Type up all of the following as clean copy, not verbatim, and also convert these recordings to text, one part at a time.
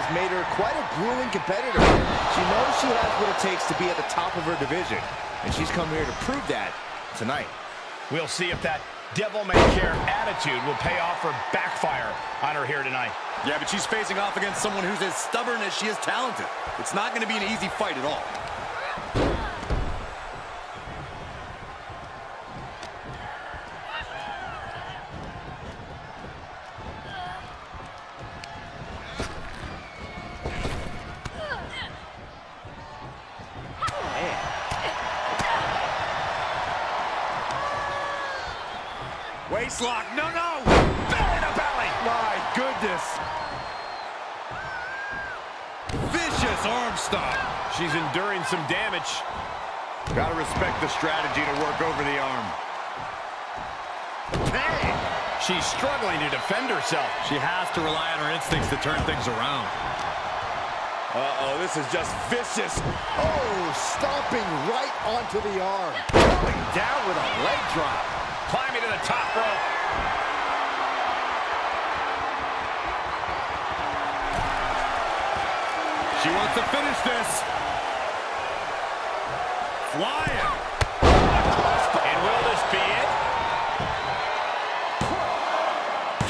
has made her quite a grueling competitor. She knows she has what it takes to be at the top of her division, and she's come here to prove that tonight. We'll see if that devil-may-care attitude will pay off or backfire on her here tonight. Yeah, but she's facing off against someone who's as stubborn as she is talented. It's not going to be an easy fight at all. Waistlock, no! Belly to belly! My goodness! Vicious arm stomp. She's enduring some damage. Gotta respect the strategy to work over the arm. Hey! She's struggling to defend herself. She has to rely on her instincts to turn things around. Uh-oh, this is just vicious. Oh, stomping right onto the arm. Going down with a leg drop. Climbing to the top rope. She wants to finish this. Flying. And will this be it?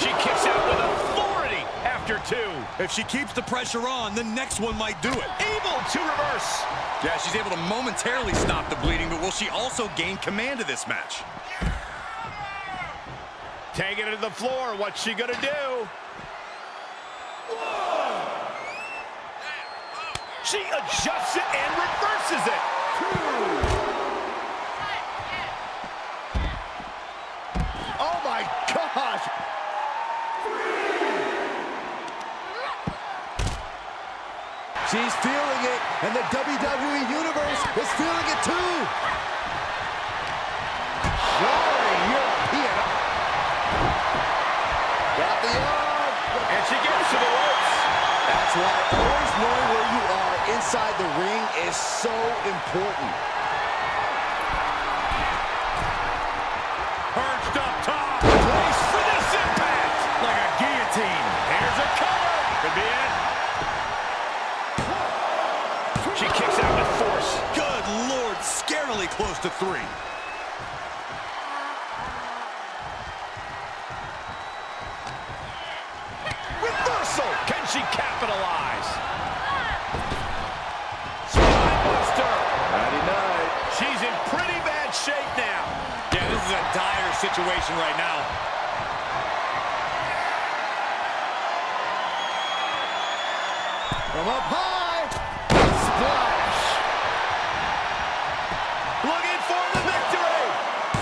She kicks out with authority after two. If she keeps the pressure on, the next one might do it. Able to reverse. Yeah, she's able to momentarily stop the bleeding, but will she also gain command of this match? Taking it to the floor. What's she gonna do? She adjusts it and reverses it. Oh my gosh! She's feeling it, and the WWE Universe is feeling it too. Soaring European. Got the arm. And she gets to the ropes. That's why always knowing where you are inside the ring is so important. Perched up top. Place for this impact. Like a guillotine. Here's a cover. Could be it. She kicks out with force. Good Lord, scarily close to 3. Reversal. Can she capitalize? Spinebuster. Night. She's in pretty bad shape now. Yeah, this is a dire situation right now. From up high. Splash. Looking for the victory.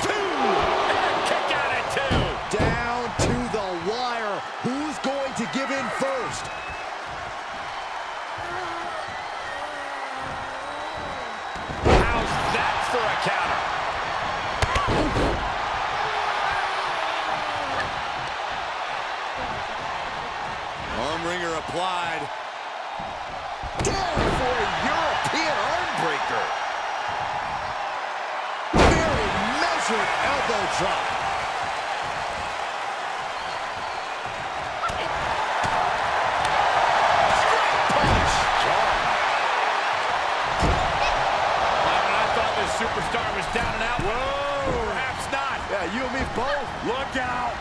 2. And kick out at 2. Down to the wire. Who's going to give in first? How's that for a counter? Arm wringer applied. Down for a European arm breaker. Very measured elbow drop. Superstar was down and out. Whoa! Perhaps not. Yeah, you and me both. Look out.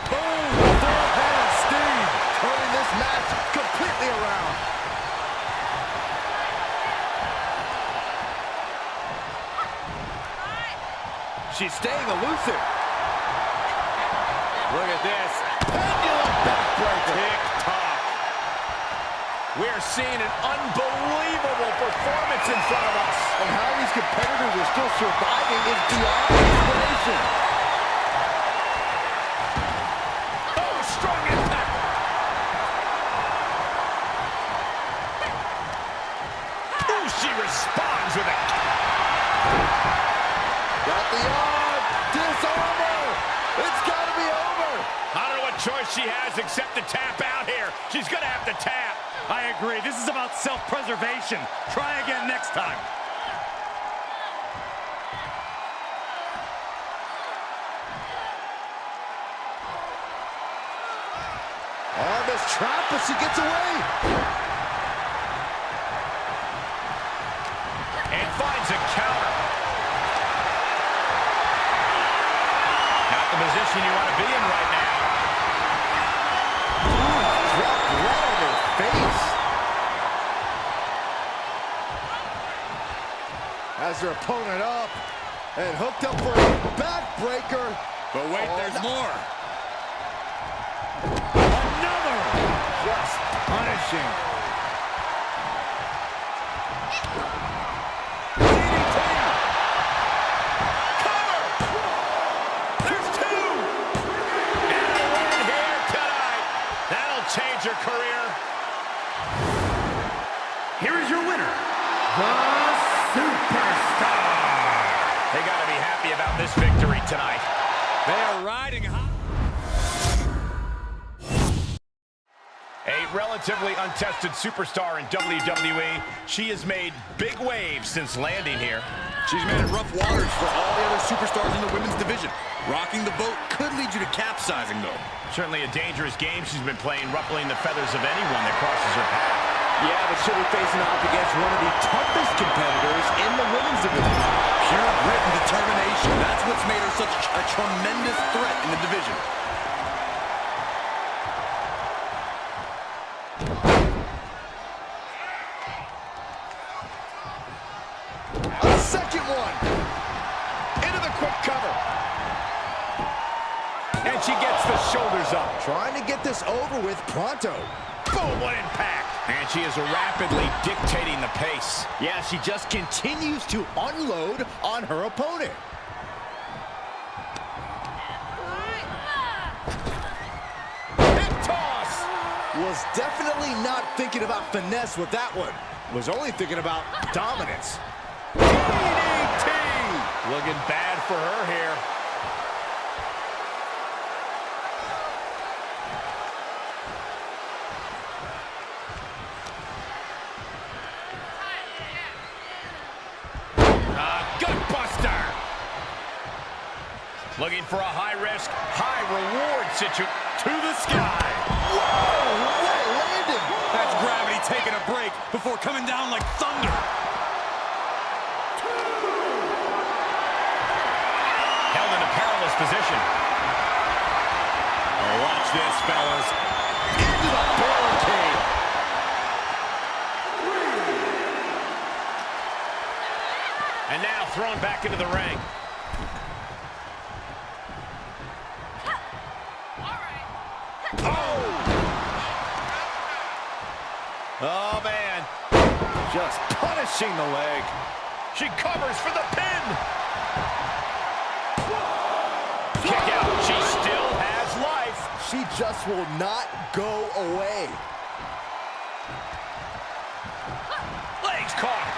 Boom! Full head of steam. Turning this match completely around. She's staying elusive. Look at this. Pendulum backbreaker. Tick-tock. We're seeing an unbelievable performance in front of us. And how these competitors are still surviving is beyond explanation. Oh, strong impact. Ooh, she responds with a... Got the arm. Disarmer. It's got to be over. I don't know what choice she has except to tap out here. She's going to have to tap. I agree. This is about self-preservation. Try again next time. Arm is trapped, but she gets away. Has her opponent up and hooked up for a backbreaker. But wait, there's more. Another! Just punishing. DDT! Cover! There's two! And a win here tonight. That'll change your career. Here is your winner, the Superstar. They got to be happy about this victory tonight. They are riding high. A relatively untested superstar in WWE, she has made big waves since landing here. She's made it rough waters for all the other superstars in the women's division. Rocking the boat could lead you to capsizing, though. Certainly a dangerous game she's been playing, ruffling the feathers of anyone that crosses her path. Yeah, but she'll be facing off against one of the toughest competitors in the women's division. Pure grit and determination. That's what's made her such a tremendous threat in the division. A second one. Into the quick cover. And she gets the shoulders up. Trying to get this over with pronto. Boom, what impact. And she is rapidly dictating the pace. Yeah, she just continues to unload on her opponent. Hip toss. Was definitely not thinking about finesse with that one. Was only thinking about dominance. DDT. Looking bad for her here. Gutbuster. Looking for a high-risk, high-reward situation to the sky. Whoa, what landing. That's gravity taking a break before coming down like thunder. Held in a perilous position. Oh, watch this, fellas. Into the barricade. And now thrown back into the ring. Oh, man. Just punishing the leg. She covers for the pin. Kick out. She still has life. She just will not go away. Legs caught.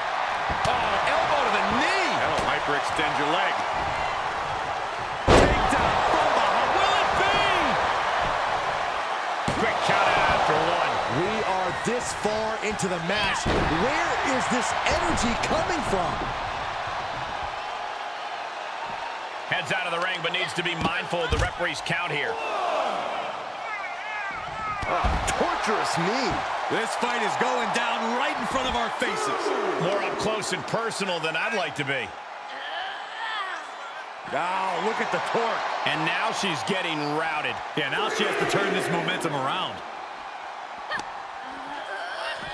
Oh, elbow to the knee. That'll hyperextend your leg. Takedown from behind. Will it be? Quick count out after one. We are this far into the match. Where is this energy coming from? Heads out of the ring, but needs to be mindful of the referee's count here. Torturous knee. This fight is going down right in front of our faces. More up close and personal than I'd like to be. Oh, look at the torque. And now she's getting routed. Yeah, now she has to turn this momentum around.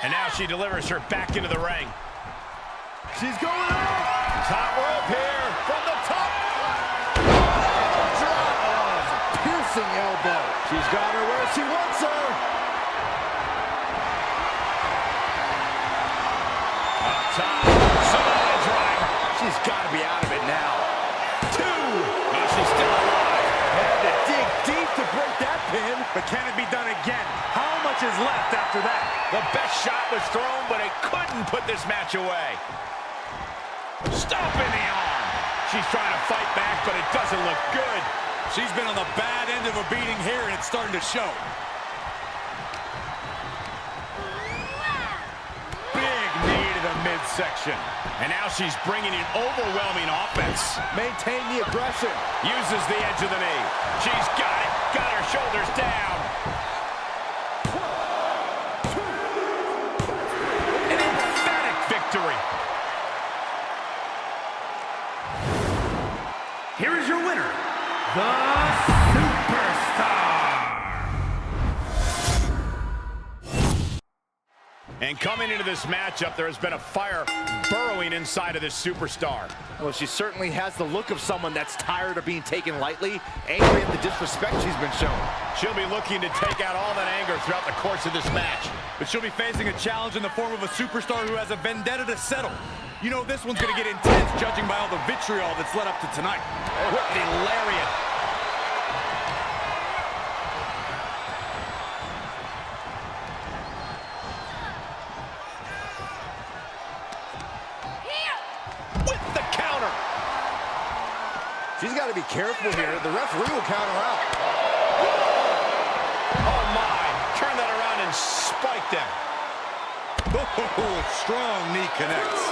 And now she delivers her back into the ring. She's going up. Top rope here from the top. Drop. Oh, it's a piercing elbow. She's got her where she wants her. Up top. Samoa drive. She's got to be out of it now. Two. Oh, she's still alive. Had to dig deep to break that pin. But can it be done again? How much is left after that? The best shot was thrown, but it couldn't put this match away. Stomp in the arm. She's trying to fight back, but it doesn't look good. She's been on the bad end of a beating here, and it's starting to show. Big knee to the midsection. And now she's bringing in overwhelming offense. Maintain the aggression. Uses the edge of the knee. She's got it. Got her shoulders down. An emphatic victory. Here is your winner, the Superstar. And coming into this matchup, there has been a fire burrowing inside of this superstar. Well, she certainly has the look of someone that's tired of being taken lightly, angry at the disrespect she's been shown. She'll be looking to take out all that anger throughout the course of this match. But she'll be facing a challenge in the form of a superstar who has a vendetta to settle. You know this one's going to get intense, judging by all the vitriol that's led up to tonight. What the lariat. With the counter. She's got to be careful here. The referee will count her out. Oh, my. Turn that around and spiked him. Oh, strong knee connects.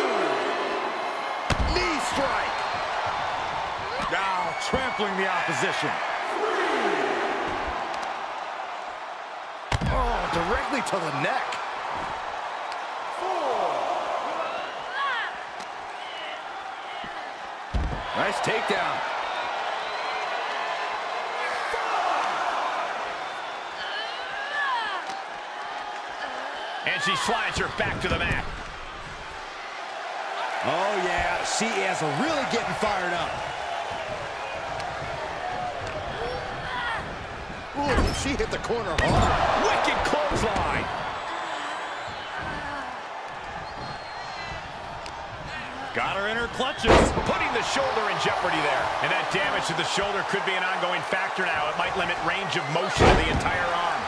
Knee strike. Now trampling the opposition. Oh, directly to the neck. Nice takedown. And she slides her back to the mat. Oh, yeah, she is really getting fired up. Ooh, she hit the corner hard. Wicked clothesline. Got her in her clutches. Putting the shoulder in jeopardy there. And that damage to the shoulder could be an ongoing factor now. It might limit range of motion of the entire arm.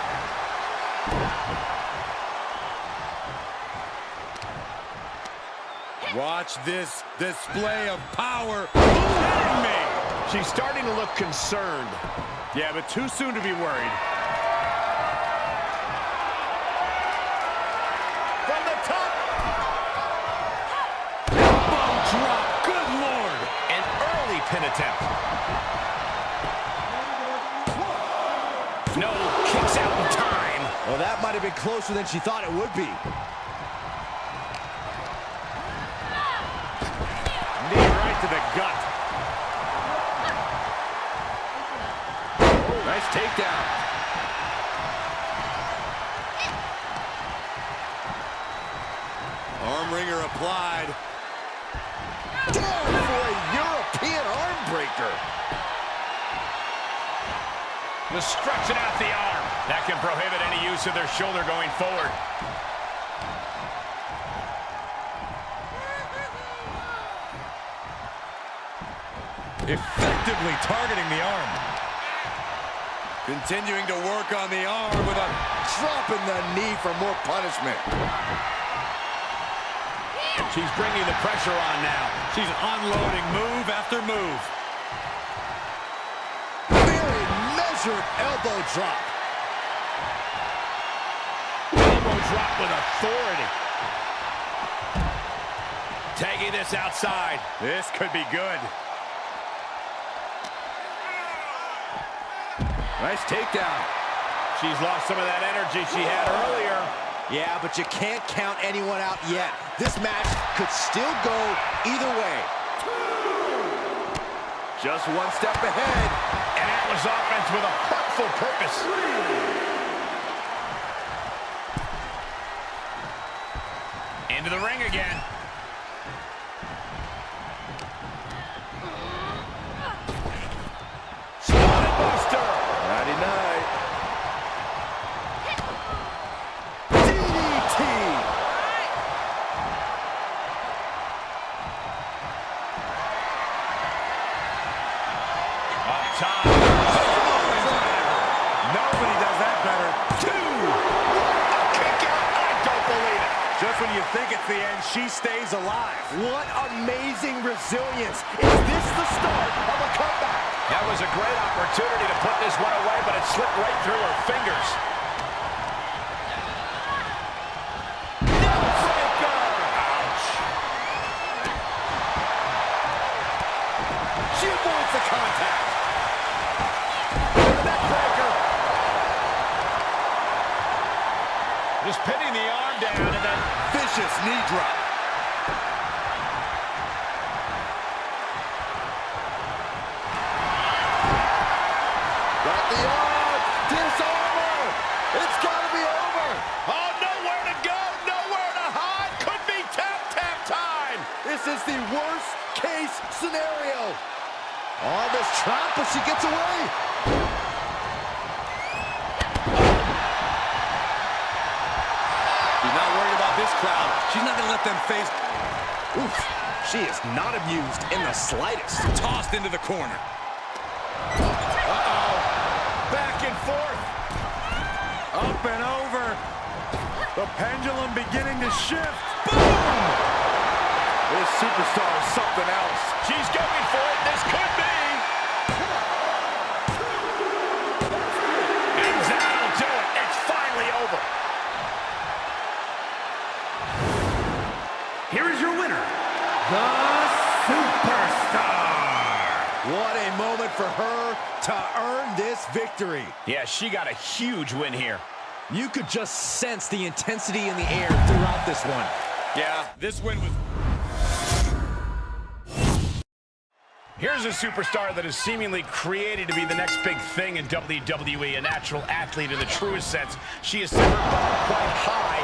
Watch this display of power. Kidding me? She's starting to look concerned. Yeah, but too soon to be worried. From the top. Elbow drop. Good Lord. An early pin attempt. No, kicks out in time. Well, that might have been closer than she thought it would be. Knee right to the gut. Nice takedown. Arm wringer applied. Down for a European arm breaker. Just stretching out the arm. That can prohibit any use of their shoulder going forward. Effectively targeting the arm. Continuing to work on the arm with a Dropping the knee for more punishment. She's bringing the pressure on now. She's unloading move after move. Very measured elbow drop. Elbow drop with authority. Tagging this outside. This could be good. Nice takedown. She's lost some of that energy she had earlier. Yeah, but you can't count anyone out yet. This match could still go either way. Just one step ahead. And that was offense with a hurtful purpose. Into the ring again. Spine buster. Nighty-night. DDT. Up top. Nobody does that better. Two. A kick out. I don't believe it. Just when you think it's the end, she stays alive. What amazing resilience. Is this the start of a comeback? That was a great opportunity to put this one away, but it slipped right through her fingers. Ouch. She avoids the contact. The neck breaker. Just pinning the arm down and then Vicious knee drop. Got the arm. Disarmer. It's got to be over. oh, nowhere to go, nowhere worst case scenario. Oh, this trap, but she gets away. She's not worried about this crowd. She's not going to let them face... Oof, she is not amused in the slightest. Tossed into the corner. Uh-oh. Back and forth. Up and over. The pendulum beginning to shift. Boom! This superstar is something else. She's going for it. This could be. And that'll do it. It's finally over. Here is your winner, the Superstar. What a moment for her to earn this victory. Yeah, she got a huge win here. You could just sense the intensity in the air throughout this one. Yeah, this win was... Here's a superstar that is seemingly created to be the next big thing in WWE, a natural athlete in the truest sense. She has set her bar quite high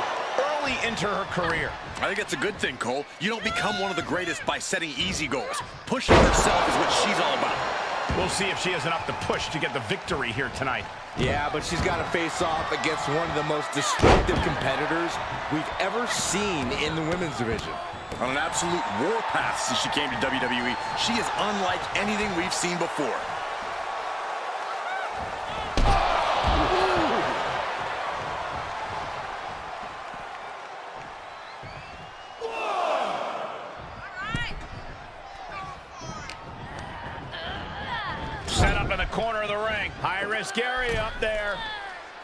early into her career. I think that's a good thing, Cole. You don't become one of the greatest by setting easy goals. Pushing herself is what she's all about. We'll see if she has enough to push to get the victory here tonight. Yeah, but she's got to face off against one of the most destructive competitors we've ever seen in the women's division. On an absolute warpath since she came to WWE, she is unlike anything we've seen before. Set up in the corner of the ring. High-risk area up there.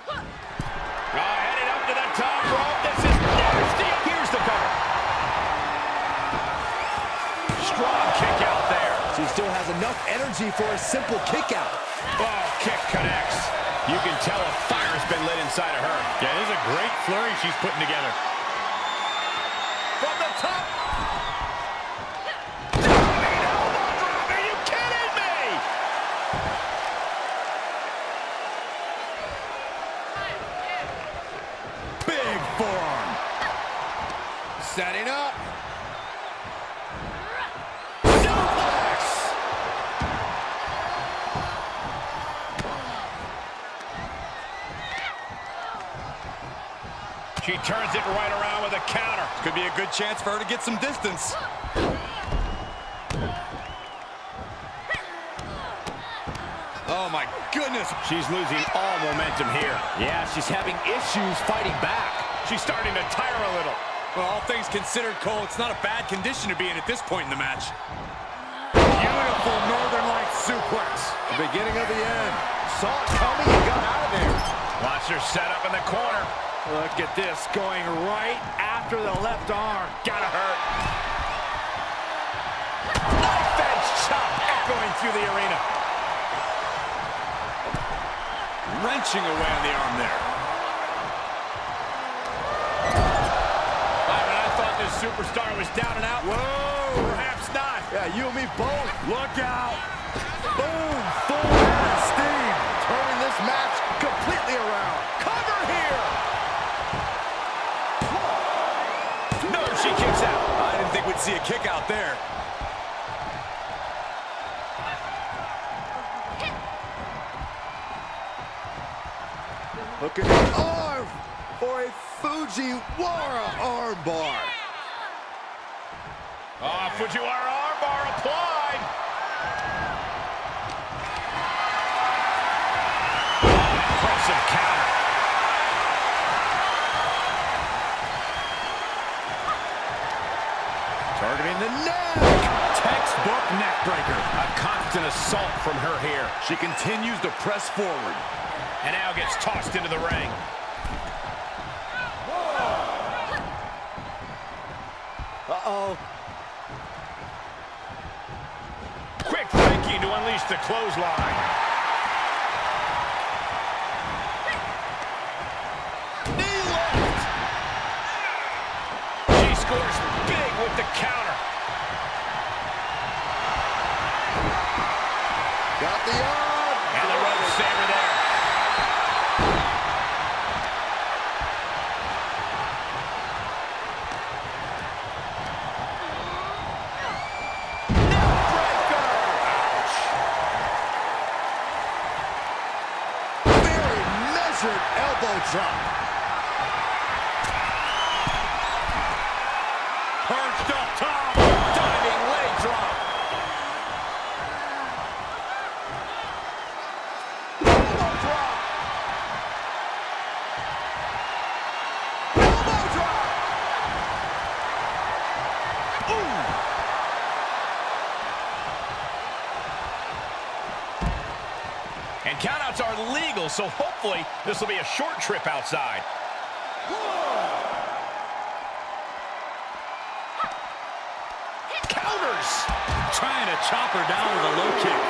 Heading up to the top rope. This is nasty. Here's the cover. Strong kick out there. She still has enough energy for a simple kick out. Oh, kick connects. You can tell a fire has been lit inside of her. Yeah, this is a great flurry she's putting together. From the top. Diving elbow drop. Are you kidding me? Big forearm. Setting up. Suplex. She turns it right around with a counter. Could be a good chance for her to get some distance. Oh, my goodness. She's losing all momentum here. Yeah, she's having issues fighting back. She's starting to tire a little. Well, all things considered, Cole, it's not a bad condition to be in at this point in the match. Beautiful Northern Lights suplex. The beginning of the end. Saw it coming and got out of there. Watch her set up in the corner. Look at this, going right after the left arm. Gotta hurt. Knife edge chop echoing through the arena. Wrenching away on the arm there. I thought this superstar was down and out. Whoa, perhaps not. Yeah, you and me both. Look out. Boom, full head of steam. Turning this match completely around. Cover here. No, she kicks out. I didn't think we'd see a kick out there. Looking at the arm for a Fujiwara armbar. Fujiwara armbar applied. Impressive counter. Targeting the neck. Textbook neck breaker. A constant assault from her here. She continues to press forward. And now gets tossed into the ring. Uh-oh. Quick thinking to unleash the clothesline. Knee lift. She scores big with the counter. Got the arm. And the rope saver there. drop. Perched up top. Diving leg drop. Elbow drop. Elbow drop. Ooh. And countouts are legal, so hopefully this will be a short trip outside. Counters! Trying to chop her down with a low kick.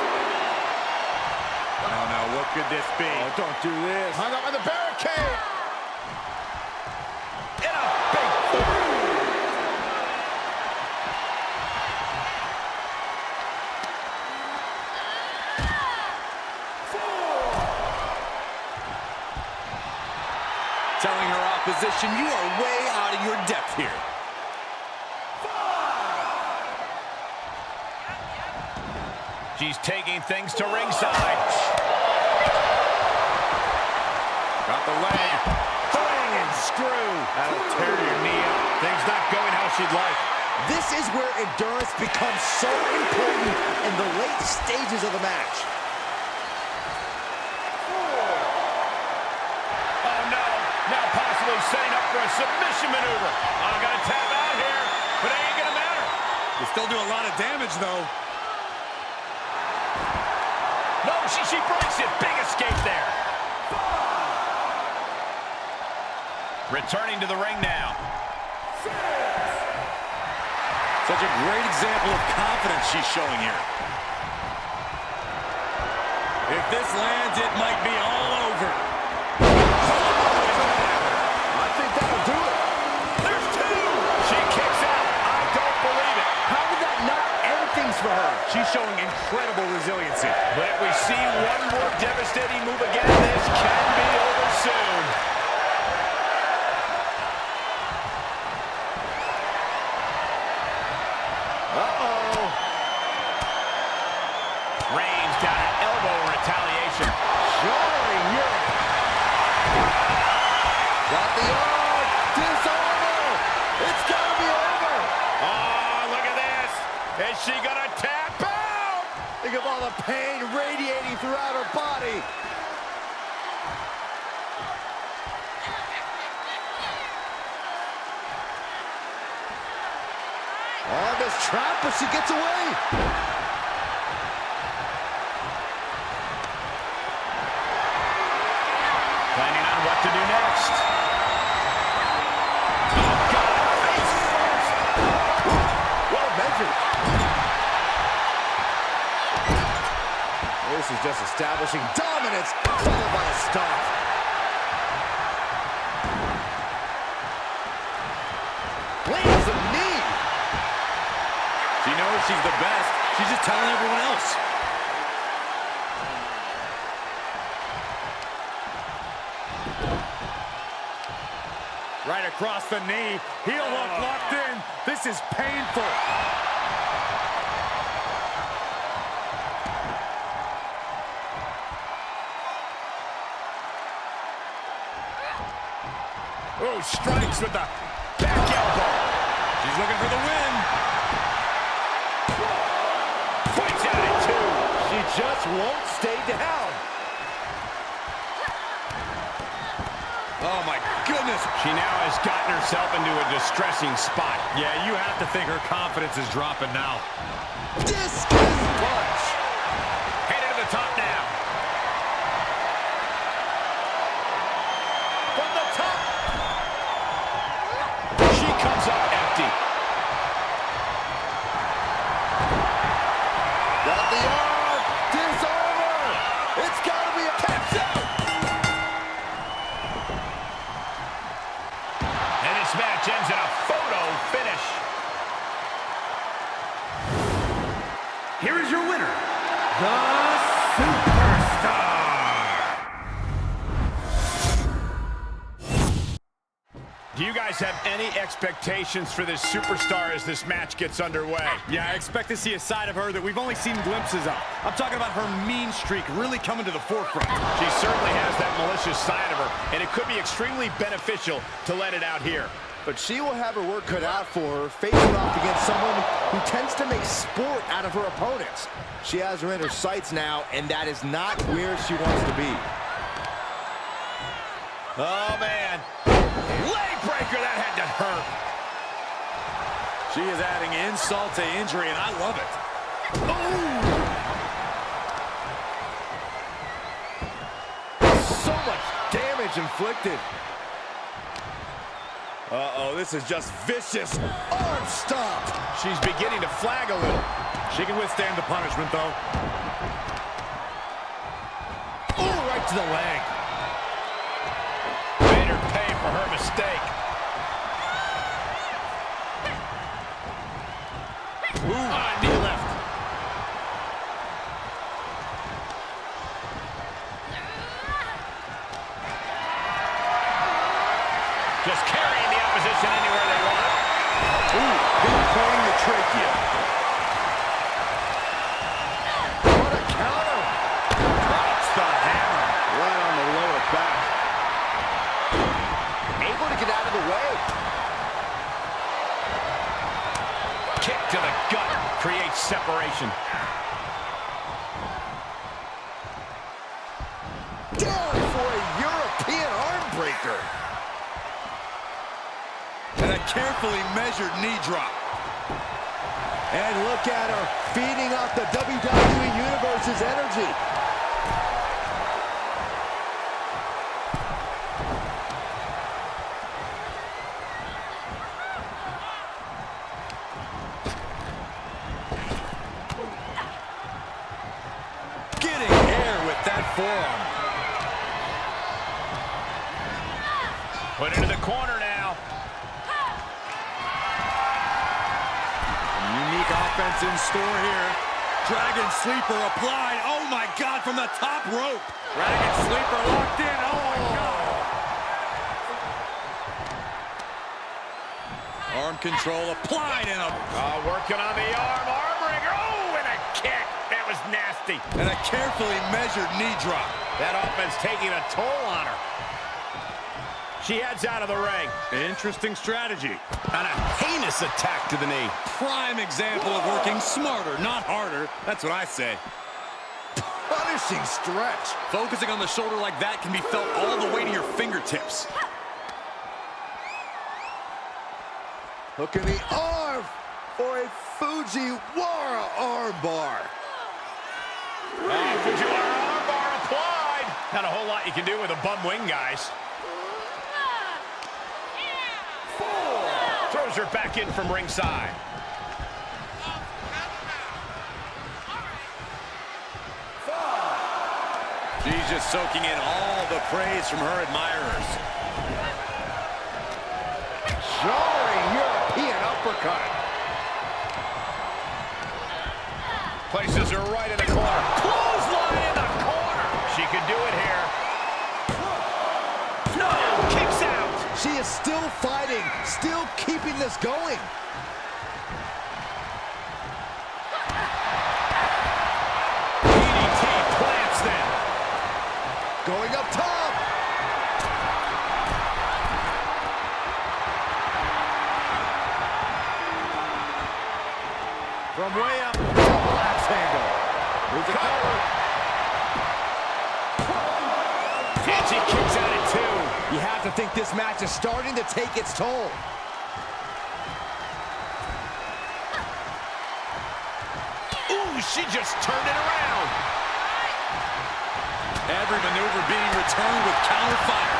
Oh no, what could this be? Oh, don't do this. Hung up on the barricade. And a big Telling her opposition, you are way out of your depth here. She's taking things to ringside. Got the leg. Bang and screw. That'll tear your knee up. Things not going how she'd like. This is where endurance becomes so important in the late stages of the match. Oh no, now possibly setting up for a submission maneuver. I'm gonna tap out here, but it ain't gonna matter. You still do a lot of damage though. No, she breaks it. Big escape there. Returning to the ring now. Such a great example of confidence she's showing here. If this lands, it might be all over. I think that'll do it. There's two. She kicks out. I don't believe it. How did that not end things for her? She's showing incredible resiliency. But if we see one more devastating move again, this can be over soon. Uh-oh. Reigns down an elbow in retaliation. Showing Europe. Got the arm. Disarmer. It's gotta be over. Oh, look at this. Is she gonna tap out? Think of all the pain radiating throughout her body. Oh, this trap, but she gets away. Planning on what to do next. Oh, God, face first. Well measured. This is just establishing dominance, followed by a stomp. Lands a knee. She knows she's the best. She's just telling everyone else. Right across the knee. Heel hook locked in. This is painful. Oh, strikes with the back elbow. She's looking for the win. Points out at two. She just won't stay down. Oh, my goodness. She now has gotten herself into a distressing spot. Yeah, you have to think her confidence is dropping now. Discus punch. Headed to the top now. From the top. She comes up empty. Got the arm. Disarmer. It's got to be a tap out. And this match ends in a photo finish. Here is your winner, the Superstar. Do you guys have any expectations for this superstar as this match gets underway? Yeah, I expect to see a side of her that we've only seen glimpses of. I'm talking about her mean streak really coming to the forefront. She certainly has that malicious side of her, and it could be extremely beneficial to let it out here. But she will have her work cut out for her, facing off against someone who tends to make sport out of her opponents. She has her in her sights now, and that is not where she wants to be. Oh, man. Leg breaker, that had to hurt. She is adding insult to injury, and I love it. Ooh! So much damage inflicted. Uh-oh, this is just vicious. Arm stopped. She's beginning to flag a little. She can withstand the punishment, though. Ooh, right to the leg. Made her pay for her mistake. Ooh, knee left. Just carrying the opposition anywhere they want. Ooh, pinpointing the trachea. What a counter. Drops the hammer. Right on the lower back. Able to get out of the way. Kick to the gut creates separation. Down for a European arm breaker. And a carefully measured knee drop. And look at her, feeding off the WWE Universe's energy. Getting air with that forearm. Put into the corner now. Unique offense in store here. Dragon Sleeper applied. Oh, my God, from the top rope. Dragon Sleeper locked in. Oh, my God. Arm control applied and Working on the arm wringer. Oh, and a kick. That was nasty. a carefully measured knee drop. That offense taking a toll on her. She heads out of the ring. Interesting strategy. And a heinous attack to the knee. Prime example of working smarter, not harder. That's what I say. Punishing stretch. Focusing on the shoulder like that can be felt all the way to your fingertips. Hooking the arm for a Fujiwara armbar. Fujiwara armbar applied. Not a whole lot you can do with a bum wing, guys. Throws her back in from ringside. She's just soaking in all the praise from her admirers. Jarring European uppercut. Places her right in the corner. Clothesline in the corner. She could do it here. No, kicks out. She is still fighting, still keeping this going. DDT plants them. Going up top. From way up, double axe handle. Here's a cover. And she kicks out at two. You have to think this match is starting to take its toll. Ooh, she just turned it around. Every maneuver being returned with counter fire.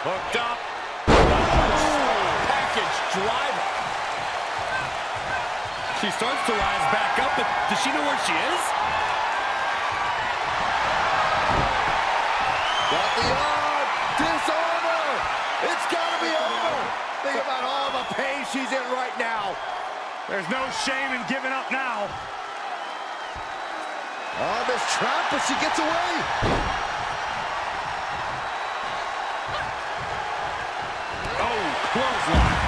Hooked up. Package driver. She starts to rise back up, but does she know where she is? Got the arm. Disarm her. It's got to be over. Think about all the pain she's in right now. There's no shame in giving up now. Oh, this trap, but she gets away. clothesline.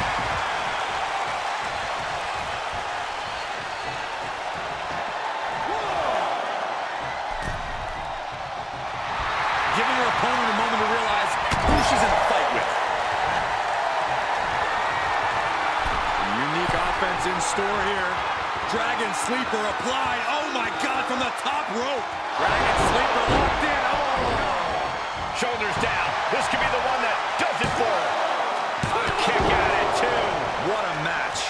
Giving her opponent a moment to realize who she's in a fight with. Unique offense in store here. Dragon Sleeper applied. Oh my God, from the top rope. Dragon Sleeper locked in. Oh! Shoulders down. This could be the one that does it for her. A kick out at two. What a match.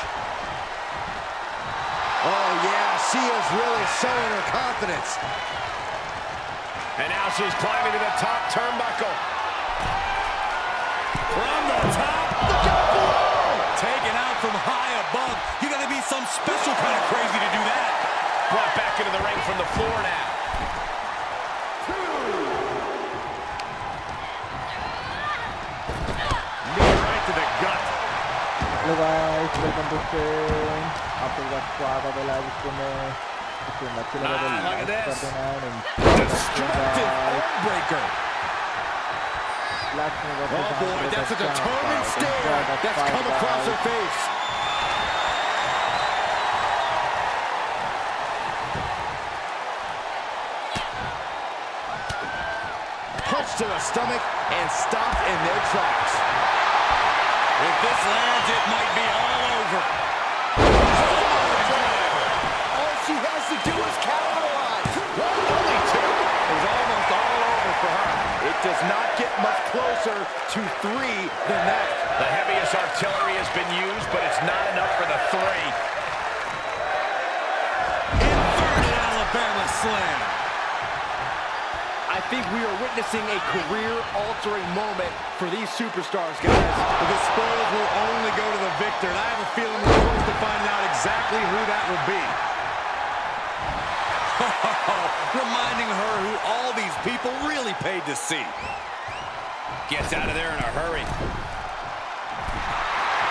Oh, yeah, she is really showing her confidence. And now she's climbing to the top turnbuckle. From the top. Look out below. Taken out from high above. You got to be some special kind of crazy to do that. Brought back into the ring from the floor now. Knee right to the gut. Hello guys, welcome to stream. आपका स्वागत है live stream में। Stream अच्छी लगे तो look at like कर this. देना। Destructive armbreaker. Lakshmi Oh boy, that's a determined stare that's come across her face. Punch to the stomach and stopped in their tracks. If this lands, it might be all over. All she has to do is capitalize. Only two. It was almost all over for her. It does not get much closer to three than that. The heaviest artillery has been used, but it's not enough for the three. Inverted Alabama slam. I think we are witnessing a career-altering moment for these superstars, guys. The spoils will only go to the victor, and I have a feeling we're close to finding out exactly who that will be. Reminding her who all these people really paid to see. Gets out of there in a hurry.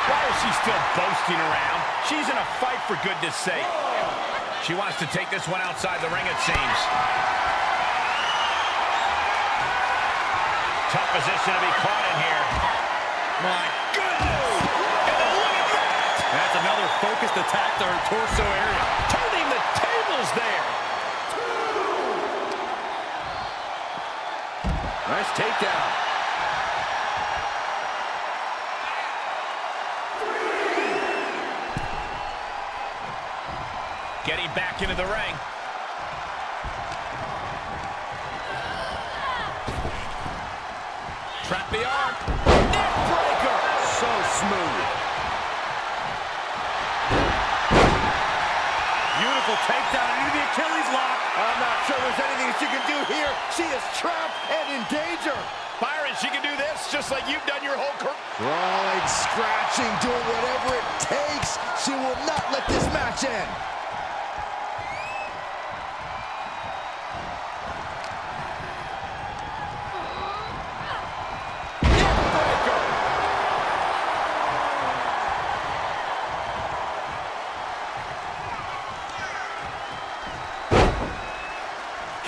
Why is she still boasting around? She's in a fight, for goodness sake. She wants to take this one outside the ring, it seems. Tough position to be caught in here. My goodness! And then look at that! That's another focused attack to her torso area. Turning the tables there. Nice takedown. Getting back into the ring. Trap the arm. Neck breaker. So smooth. Beautiful takedown into the Achilles lock. I'm not sure there's anything she can do here. She is trapped and in danger. Byron, she can do this just like you've done your whole career. Crawling, scratching, doing whatever it takes. She will not let this match end.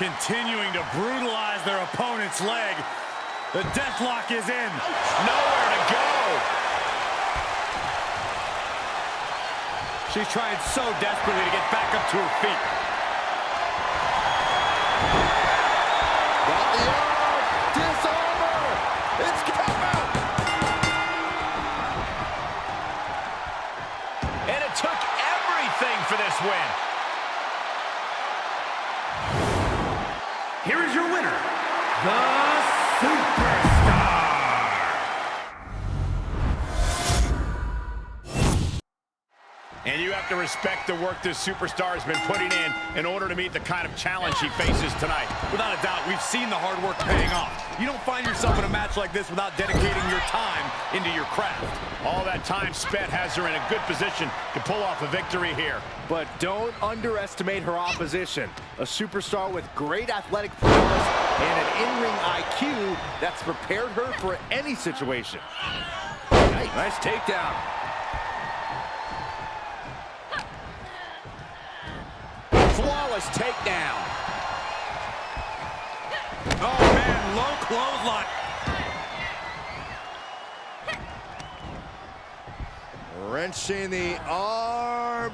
Continuing to brutalize their opponent's leg. The deathlock is in. Nowhere to go. She's trying so desperately to get back up to her feet. Got the arm. Disarmer. It's count out. And it took everything for this win. Here is your winner, the Superstar. And you have to respect the work this superstar has been putting in order to meet the kind of challenge she faces tonight. Without a doubt, we've seen the hard work paying off. You don't find yourself in a match like this without dedicating your time into your craft. All that time spent has her in a good position to pull off a victory here. But don't underestimate her opposition. A superstar with great athletic prowess and an in-ring IQ that's prepared her for any situation. Nice takedown. Flawless takedown. Oh, man, low clothesline. Wrenching the arm.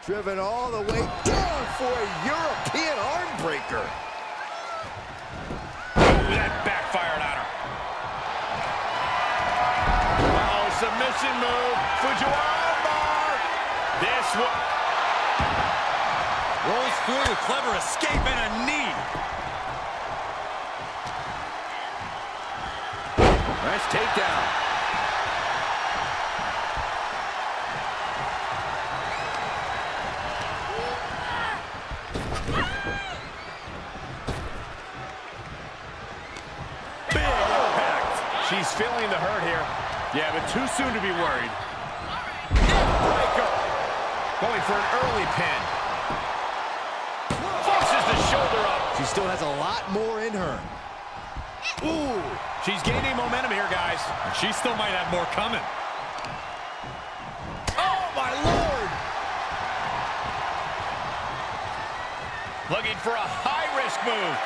Driven all the way down for a European arm breaker. Ooh, that backfired on her. Uh-oh, submission move. Fujiwara bar. This one. Rolls through with clever escape and a knee. Nice takedown. She's feeling the hurt here. Yeah, but too soon to be worried. Breaker. Going for an early pin. Forces the shoulder up. She still has a lot more in her. Ooh, she's gaining momentum here, guys. She still might have more coming. Oh, my Lord. Looking for a high-risk move.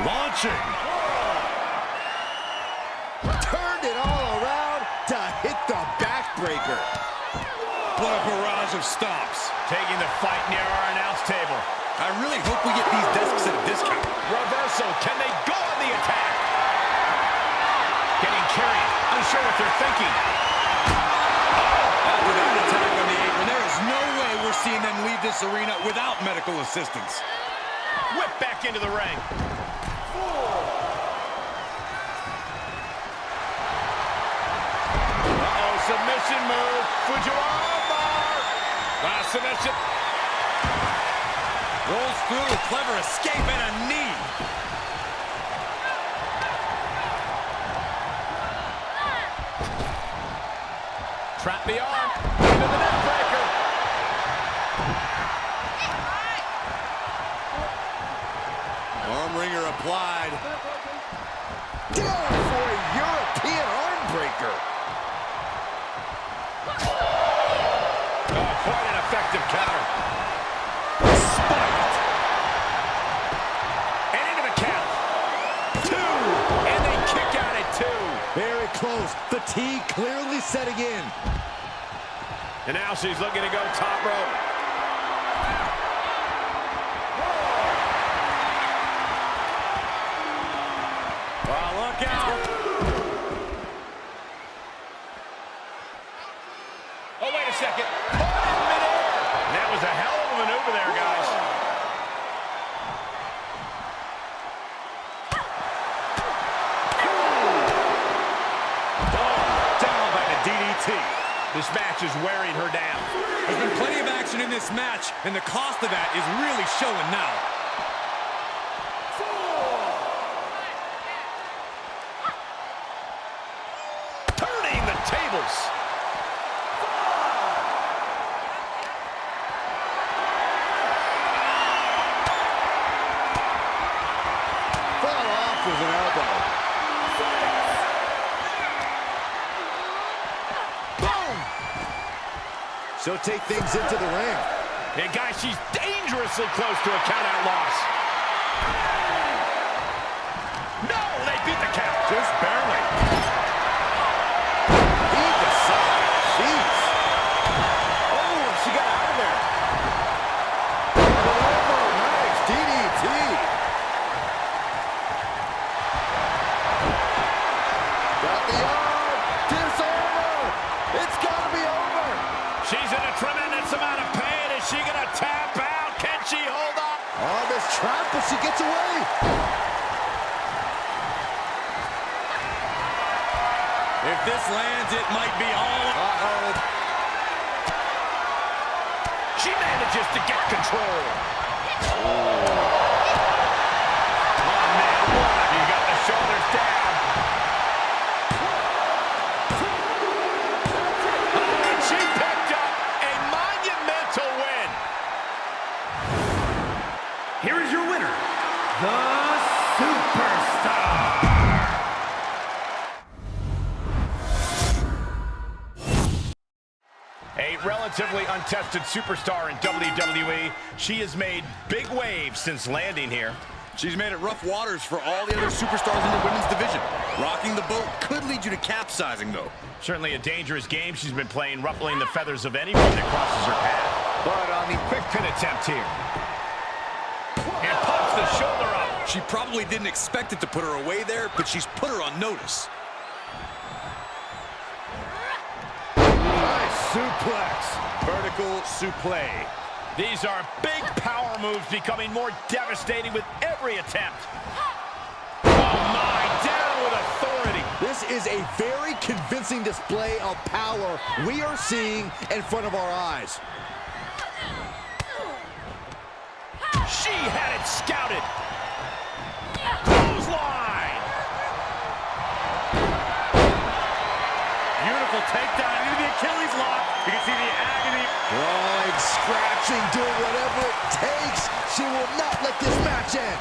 Launching. Turned it all around to hit the backbreaker. What a barrage of stops. Taking the fight near our announce table. I really hope we get these desks at a discount. Reversal. Can they go on the attack? Getting carried. Unsure what they're thinking. After that attack on the apron, there is no way we're seeing them leave this arena without medical assistance. Whip back into the ring. Submission move. Fujiwara bar. Submission. Rolls through with clever escape and a knee. Trap the arm. Into the neck breaker. Arm wringer applied. Down for a European arm breaker. Oh, quite an effective counter. Spiked. And into the count. 2. And they kick out at 2. Very close. Fatigue clearly setting in. And now she's looking to go top rope. Well, look out. Oh, wait a second. Caught in midair. That was a hell of a maneuver there, guys. Down by the DDT. This match is wearing her down. There's been plenty of action in this match, and the cost of that is really showing now. Turning the tables. Fought off with an elbow. Boom! She'll take things into the ring. And guys, she's dangerously close to a count-out loss. No, they beat the count. Just barely. Lead the side. Jeez. Oh, she got out of there. Oh, nice DDT. Got the arm. Disarmer. It's got to be over. She's in a tremendous amount of pain. Is she going to tap out? Can she hold up? Arm is trapped, but she gets away. If this lands, it might be all... Uh-oh. She manages to get control. Oh, man, what? You got the shoulders down. Oh, and she picked up a monumental win. Here is your winner, the Superstar. A relatively untested superstar in WWE, she has made big waves since landing here. She's made it rough waters for all the other superstars in the women's division. Rocking the boat could lead you to capsizing, though. Certainly a dangerous game she's been playing, ruffling the feathers of anyone that crosses her path. But on the quick pin attempt here. And pops the shoulder up. She probably didn't expect it to put her away there, but she's put her on notice. Nice suplex. Vertical suplex. These are big power moves becoming more devastating with every attempt. Oh my, down with authority. This is a very convincing display of power we are seeing in front of our eyes. She had it scouted. Clothesline. Beautiful takedown into the Achilles lock. You can see the agony. Clawing, scratching, doing whatever it takes. She will not let this match end.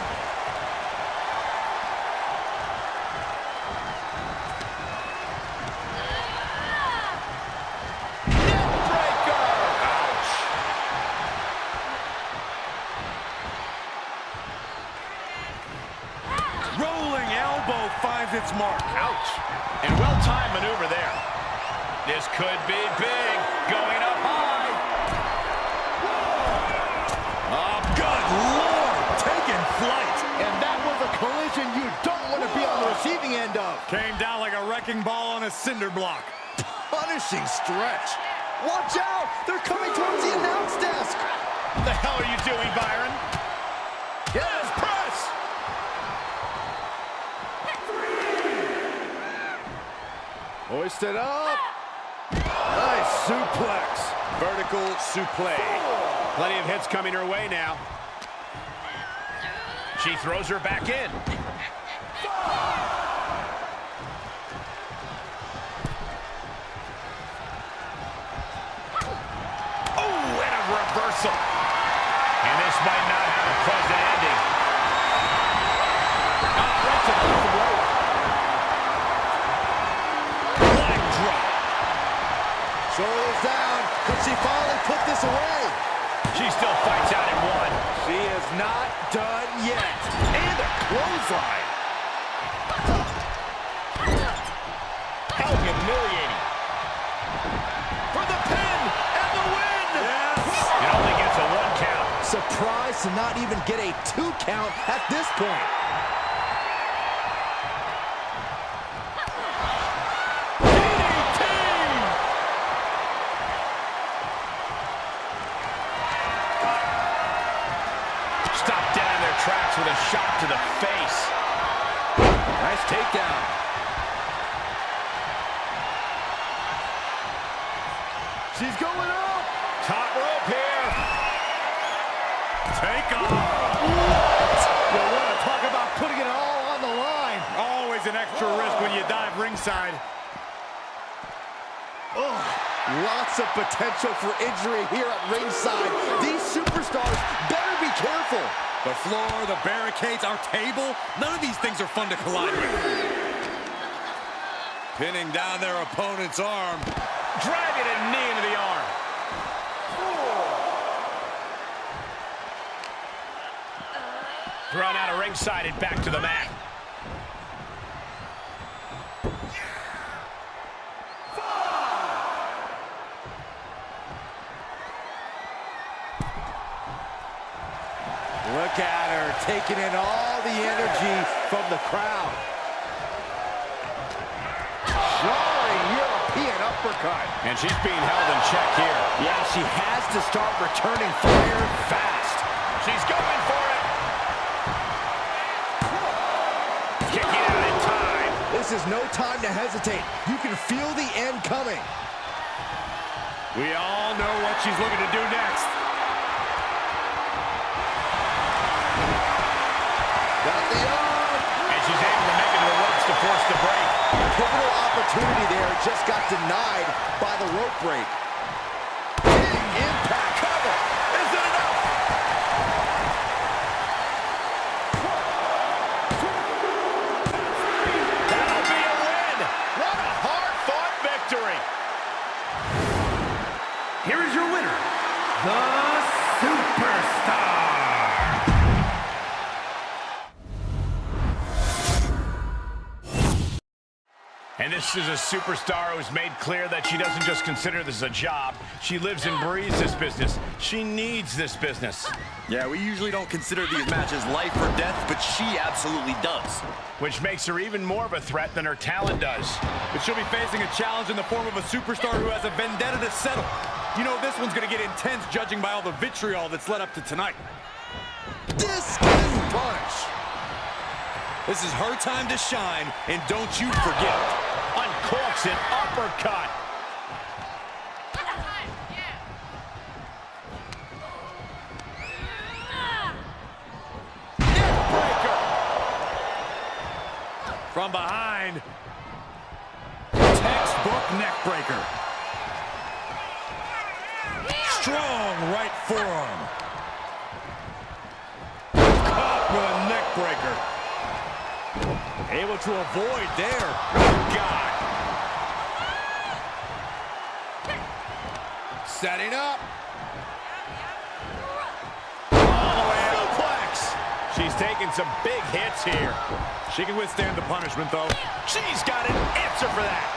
Neckbreaker. Ouch. Rolling elbow finds its mark. Ouch. And well-timed maneuver there. This could be big. Going up high. Oh, good Lord. Taking flight. And that was a collision you don't want to be on the receiving end of. Came down like a wrecking ball on a cinder block. Punishing stretch. Watch out! They're coming towards the announce desk. What the hell are you doing, Byron? Yes, press. Hoisted up. Nice suplex. Vertical suplex. Plenty of hits coming her way now. She throws her back in. Oh, and a reversal. And this might not have a pleasant ending. Right to the throat. Leg drop. Shoulders down. Could she finally put this away? She still fights out in one. She is not done yet. And a clothesline. How humiliating. For the pin and the win. Yes. It only gets a 1 count. Surprised to not even get a 2 count at this point. Stopped dead in their tracks with a shot to the face. Nice takedown. She's going up. Top rope here. Take off. You want to talk about putting it all on the line. Always an extra risk when you dive ringside. Lots of potential for injury here at ringside. These superstars better be careful. The floor, the barricades, our table, none of these things are fun to collide with. Pinning down their opponent's arm. Dragging a knee into the arm. Thrown out of ringside and back to the mat. Look at her, taking in all the energy from the crowd. Jarring European uppercut. And she's being held in check here. Yeah, she has to start returning fire fast. She's going for it. Kicking out in time. This is no time to hesitate. You can feel the end coming. We all know what she's looking to do next. Got the arm. And she's able to make it to the ropes to force the break. Pivotal opportunity there, just got denied by the rope break. Big impact cover. Is it enough? That'll be a win. What a hard-fought victory. Here is your winner, the Superstar. And this is a superstar who's made clear that she doesn't just consider this a job. She lives and breathes this business. She needs this business. Yeah, we usually don't consider these matches life or death, but she absolutely does. Which makes her even more of a threat than her talent does. But she'll be facing a challenge in the form of a superstar who has a vendetta to settle. You know this one's gonna get intense, judging by all the vitriol that's led up to tonight. Discus punch. This is her time to shine, and don't you forget. Uncorks an uppercut. Neckbreaker. From behind. Textbook neckbreaker. Strong right forearm. Caught with a neckbreaker. Able to avoid there. Oh, God. Setting up. All the way out. Suplex. She's taking some big hits here. She can withstand the punishment, though. She's got an answer for that.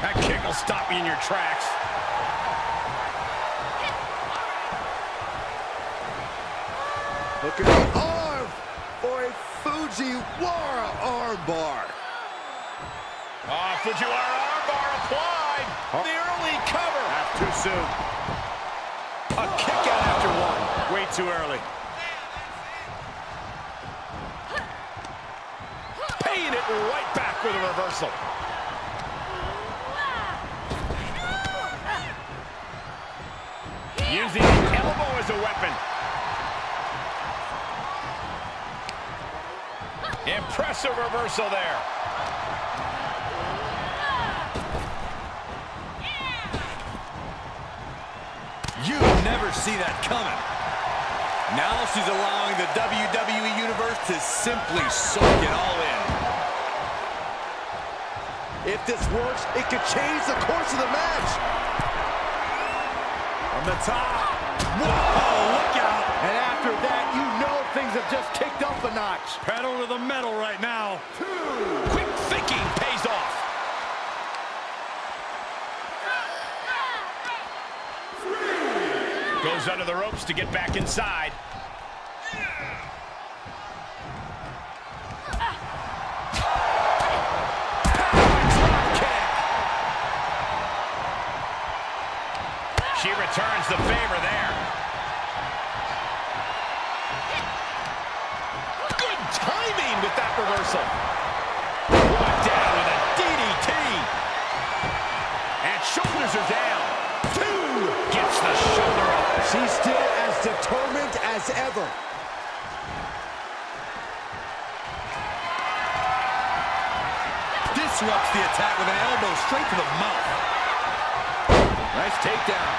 That kick will stop you in your tracks. Look at the arm for a Fujiwara armbar. Fujiwara armbar applied. The early cover. That's too soon. A kick out after one. Way too early. Paying it right back with a reversal. Using the elbow as a weapon. Impressive reversal there. You never see that coming. Now she's allowing the WWE Universe to simply soak it all in. If this works, it could change the course of the match. From the top. Whoa, look out. And after that, you know things have just kicked up a notch. Pedal to the metal right now. Quick thinking pays off. Goes under the ropes to get back inside. She returns the favor there. Good timing with that reversal. Brought down with a DDT. And shoulders are down. Two. Gets the shoulder up. She's still as determined as ever. Disrupts the attack with an elbow straight to the mouth. Nice takedown.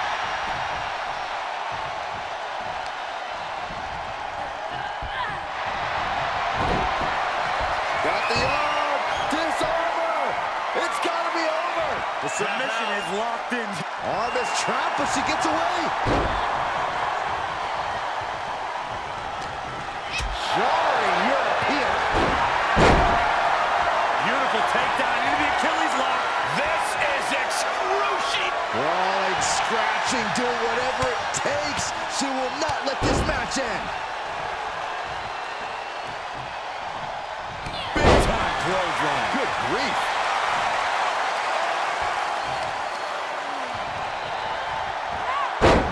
Got the arm. Disarmer. It's got to be over. The submission is locked in. Arm is trapped, but she gets away. Jarring European. Beautiful takedown into the Achilles lock. This is excruciating. Crawling, scratching, doing whatever it takes. She will not let this match end. Big time clothesline. Good grief.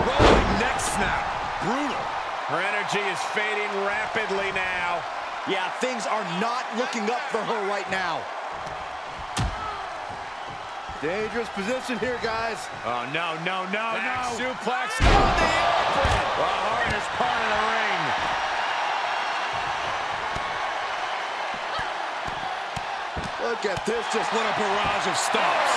Rolling neck snap. Brutal. Her energy is fading rapidly now. Yeah, things are not looking up for her right now. Dangerous position here, guys. Oh, no, no, no, Back no. suplex on the apron. The hardest part of the ring. Look at this, just What a barrage of stomps.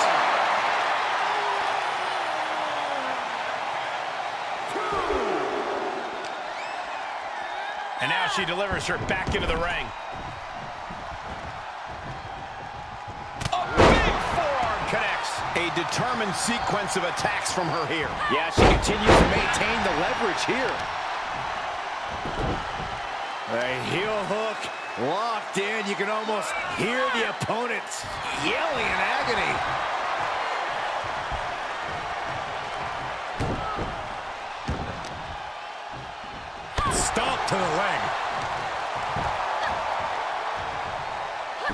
And now she delivers her back into the ring. A big forearm connects. A determined sequence of attacks from her here. Yeah, she continues to maintain the leverage here. A heel hook Locked in, you can almost hear the opponents yelling in agony. Stomp to the leg.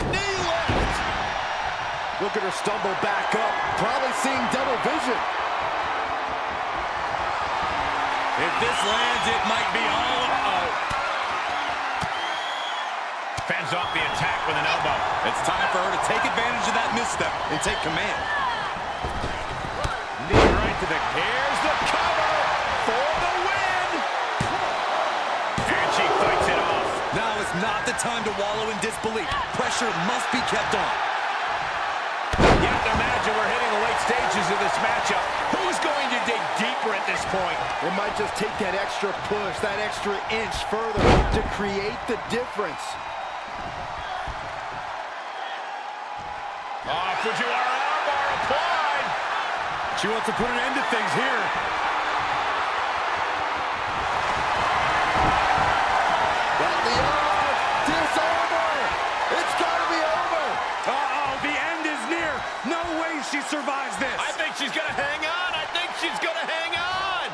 Knee left. Look at her stumble back up, probably seeing double vision. If this lands, it might be all. Fends off the attack with an elbow. It's time for her to take advantage of that misstep and take command. Knee right to the... Here's the cover for the win! And she fights it off. Now is not the time to wallow in disbelief. Pressure must be kept on. You have to imagine we're hitting the late stages of this matchup. Who's going to dig deeper at this point? It might just take that extra push, that extra inch further to create the difference. Fujiwara armbar applied. She wants to put an end to things here. Got the arm. Disarmer. It's got to be over. Uh-oh, the end is near. No way she survives this. I think she's going to hang on. I think she's going to hang on.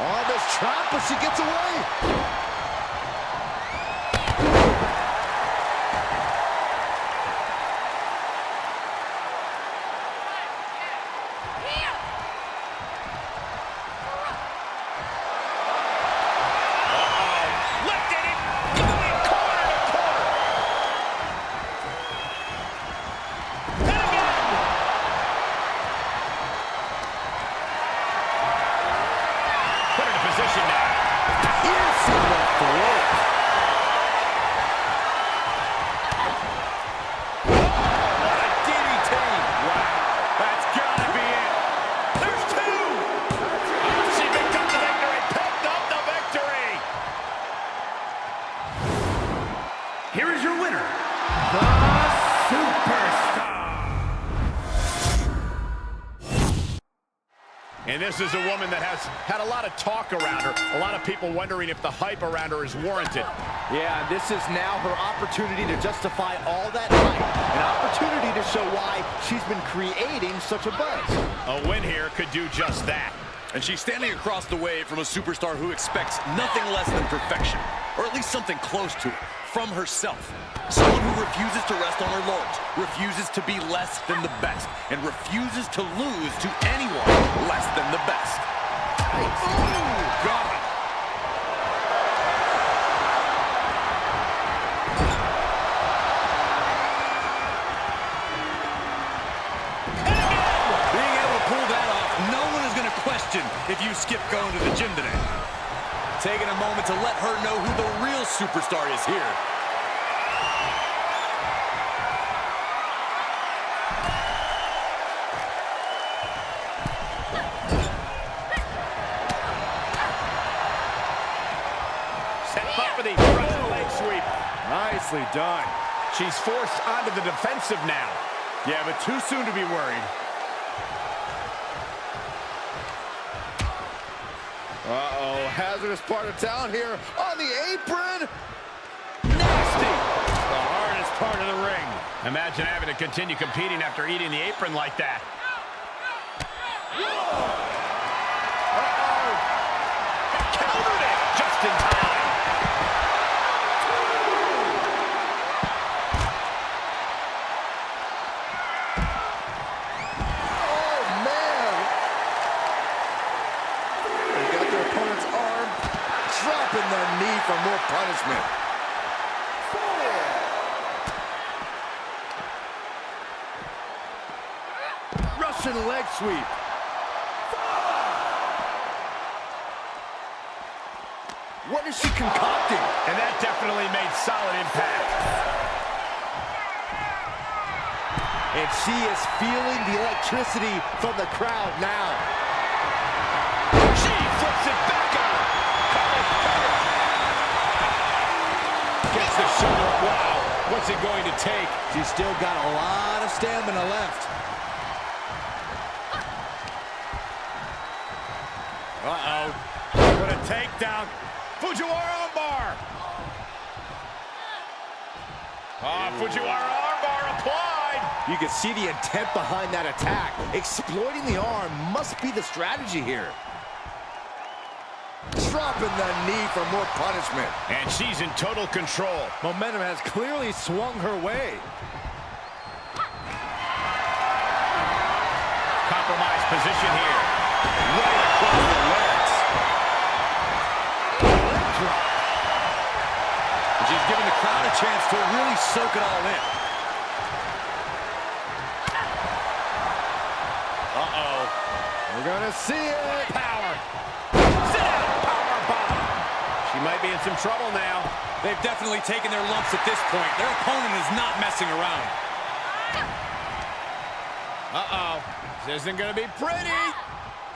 On this trap, but she gets away. Here is your winner, the Superstar. And this is a woman that has had a lot of talk around her. A lot of people wondering if the hype around her is warranted. Yeah, this is now her opportunity to justify all that hype. An opportunity to show why she's been creating such a buzz. A win here could do just that. And she's standing across the way from a superstar who expects nothing less than perfection, or at least something close to it, from herself. Someone who refuses to rest on her laurels, refuses to be less than the best, and refuses to lose to anyone less than the best. Oh, God. If you skip going to the gym today. Taking a moment to let her know who the real superstar is here. Set up for the front leg sweep. Nicely done. She's forced onto the defensive now. Yeah, but too soon to be worried. Uh-oh, hazardous part of town here on the apron. Nasty. The hardest part of the ring. Imagine having to continue competing after eating the apron like that. Uh-oh. Countered it just in time. Dropping the knee for more punishment. Russian leg sweep. What is she concocting? And that definitely made solid impact. And she is feeling the electricity from the crowd now. She flips it back on her. Gets the shoulder. Wow, what's it going to take? She's still got a lot of stamina left. Uh-oh. takedown. Fujiwara armbar. Fujiwara armbar applied. You can see the intent behind that attack. Exploiting the arm must be the strategy here. Dropping the knee for more punishment. And she's in total control. Momentum has clearly swung her way. Compromised position here. Right across the legs. Leg drop. And she's giving the crowd a chance to really soak it all in. Uh-oh. We're gonna see it. Power. Sit down. Power bomb. She might be in some trouble now. They've definitely taken their lumps at this point. Their opponent is not messing around. Uh-oh. This isn't going to be pretty.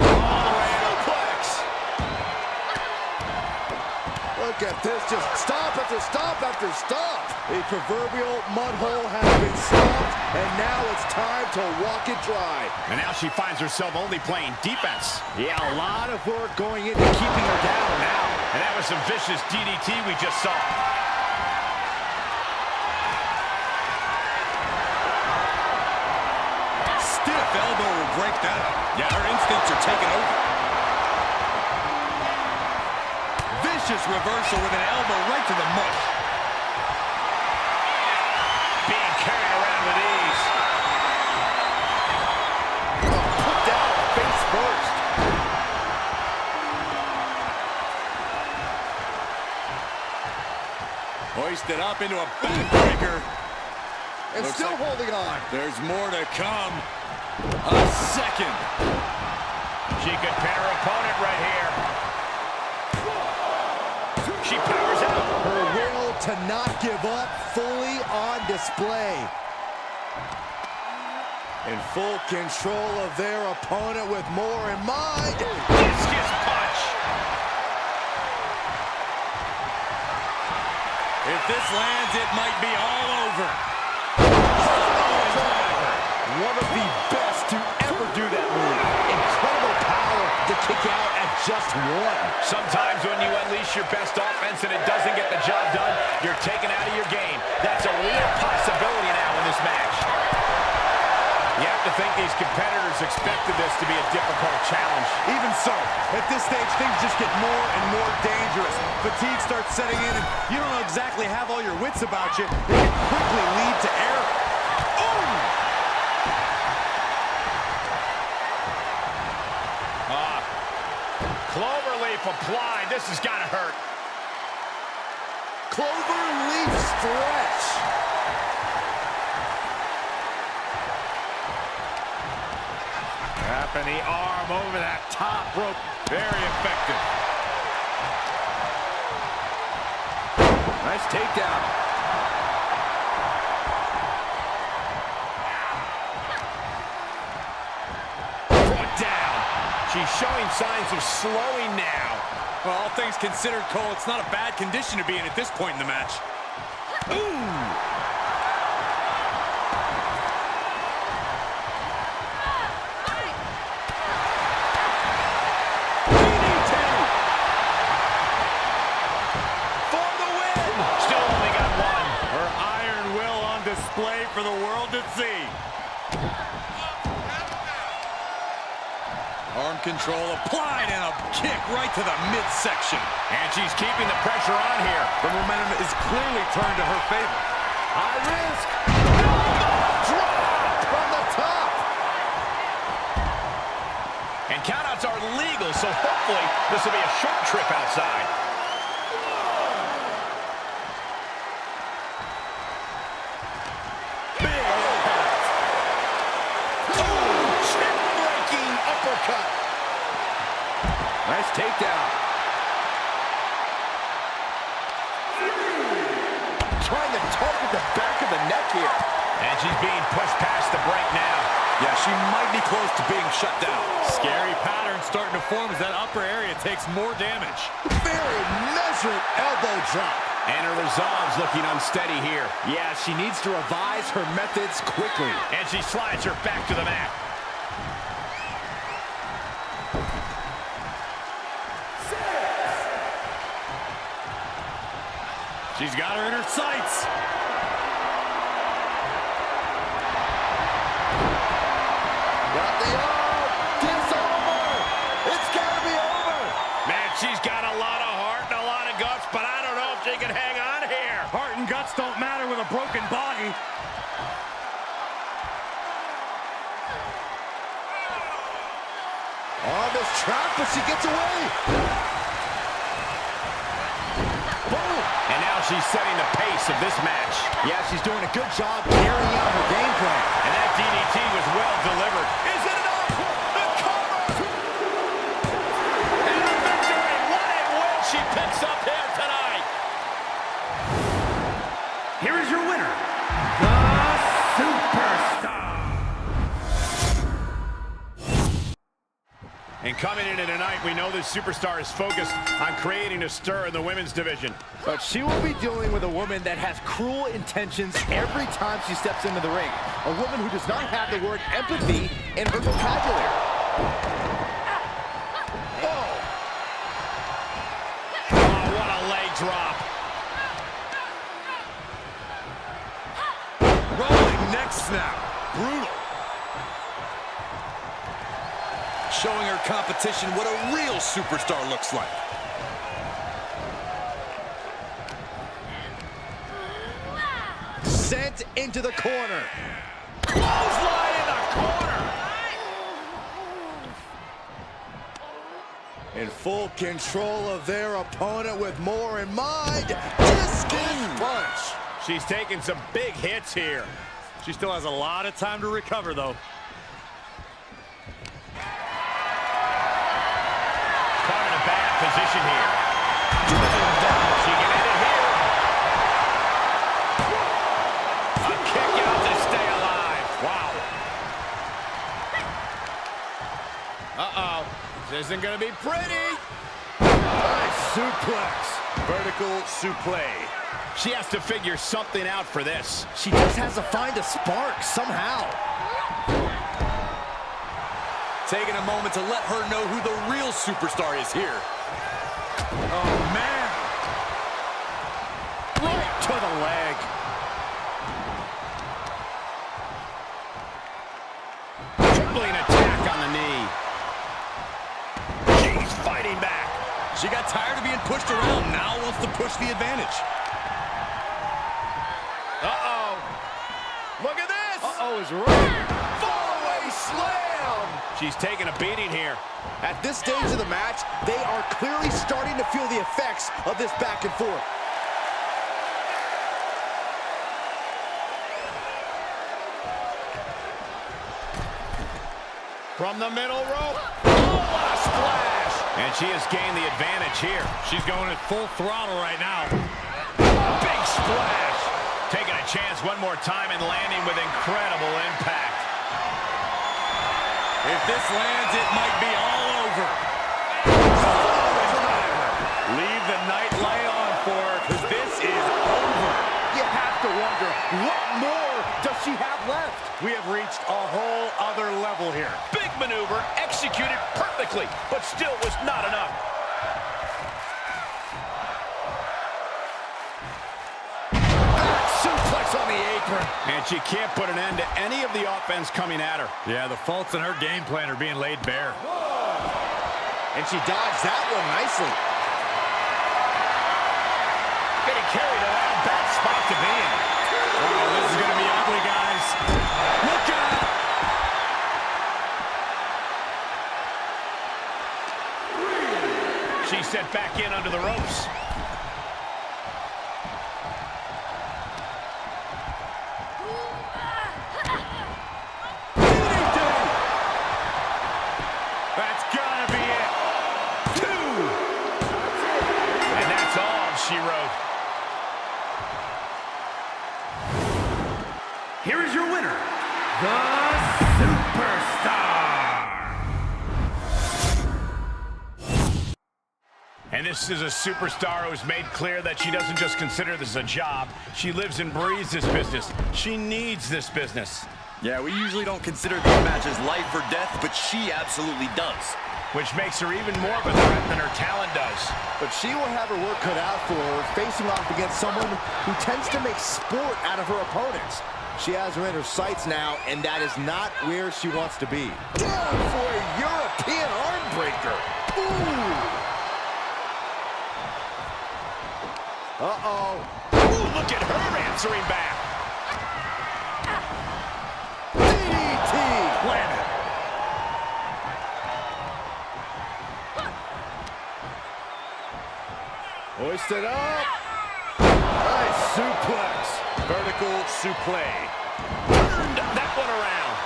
All the way to Plex. Look at this, just stop after stop after stop. The proverbial mud hole has been stopped, and now it's time to walk it dry. And now she finds herself only playing defense. Yeah, a lot of work going into keeping her down now. And that was some vicious DDT we just saw. Stiff elbow will break that up. Yeah, her instincts are taking over. Vicious reversal with an elbow right to the mush. Being carried around with ease. Put down face first. Hoisted up into a backbreaker. And Looks still like holding on. There's more to come. A second. She could pin her opponent right here. She powers out. Her will to not give up fully on display. In full control of their opponent with more in mind. Discus punch. If this lands, it might be all over. One of the best to ever do that move. Incredible power to kick out at just one. Sometimes when you unleash your best offense and it doesn't get the job done, you're taken out of your game. That's a real possibility now in this match. You have to think these competitors expected this to be a difficult challenge. Even so, at this stage, things just get more and more dangerous. Fatigue starts setting in, and you don't exactly have all your wits about you. It can quickly lead to error. Cloverleaf applied. This has got to hurt. Cloverleaf stretch. Wrapping the arm over that top rope. Very effective. Nice takedown. Brought down. She's showing signs of slowing now. Well, all things considered, Cole, it's not a bad condition to be in at this point in the match. Ooh! Display for the world to see. Arm control applied and a kick right to the midsection. And she's keeping the pressure on here. The momentum is clearly turned to her favor. High risk. Drop from the top. And countouts are legal, so hopefully this will be a short trip outside. Nice takedown. Trying to target the back of the neck here. And she's being pushed past the break now. Yeah, she might be close to being shut down. Scary pattern starting to form as that upper area takes more damage. Very measured elbow drop. And her resolve's looking unsteady here. Yeah, she needs to revise her methods quickly. And she slides her back to the mat. She's got her in her sights. Got the arm. It's over. It's got to be over. Man, she's got a lot of heart and a lot of guts, but I don't know if she can hang on here. Heart and guts don't matter with a broken body. Arm is trapped, but she gets away. Boom. And now she's setting the pace of this match. Yeah, she's doing a good job carrying out her game plan. And that DDT was well delivered. Is it enough? The cover! And a victory! What a win she picks up here tonight! Here is your winner, the Superstar. And coming into tonight, we know this superstar is focused on creating a stir in the women's division. But she will be dealing with a woman that has cruel intentions every time she steps into the ring. A woman who does not have the word empathy in her vocabulary. Oh, what a leg drop. Rolling neck snap. Brutal. Showing her competition what a real superstar looks like. Sent into the corner. Clothesline in the corner. In full control of their opponent with more in mind. Discus punch. She's taking some big hits here. She still has a lot of time to recover, though. Caught in a bad position here. She can end it here. A kick out to stay alive. Wow. Uh-oh. This isn't going to be pretty. Nice suplex. Vertical suplex. She has to figure something out for this. She just has to find a spark somehow. Taking a moment to let her know who the real superstar is here. Oh, man. Right to the leg. Tripling attack on the knee. She's fighting back. She got tired of being pushed around. Now wants to push the advantage. Uh-oh. Look at this. Uh-oh is right. Fallaway slam. She's taking a beating here. At this stage of the match, they are clearly starting to feel the effects of this back and forth. From the middle rope. Oh, what a splash. And she has gained the advantage here. She's going at full throttle right now. Big splash. Taking a chance one more time and landing with incredible impact. If this lands, it might be all over. Leave the night light on for her, because this is over. You have to wonder, what more does she have left? We have reached a whole other level here. Big maneuver, executed perfectly, but still was not enough. Suplex on the apron. And she can't put an end to any of the offense coming at her. Yeah, the faults in her game plan are being laid bare. And she dodged that one nicely. Getting carried around, bad spot to be in. Oh, this is going to be ugly, guys. Look out! She's set back in under the ropes. That's got to be it. 2. And that's all she wrote. Here is your winner, the Superstar. And this is a superstar who's made clear that she doesn't just consider this a job. She lives and breathes this business. She needs this business. Yeah, we usually don't consider these matches life or death, but she absolutely does. which makes her even more of a threat than her talent does. But she will have her work cut out for her, facing off against someone who tends to make sport out of her opponents. She has her in her sights now, and that is not where she wants to be. Going for a European arm breaker. Ooh. Uh-oh. Ooh, look at her answering back. DDT. Planet. Hoisted up. Nice suplex. Vertical suplex. Turned that one around.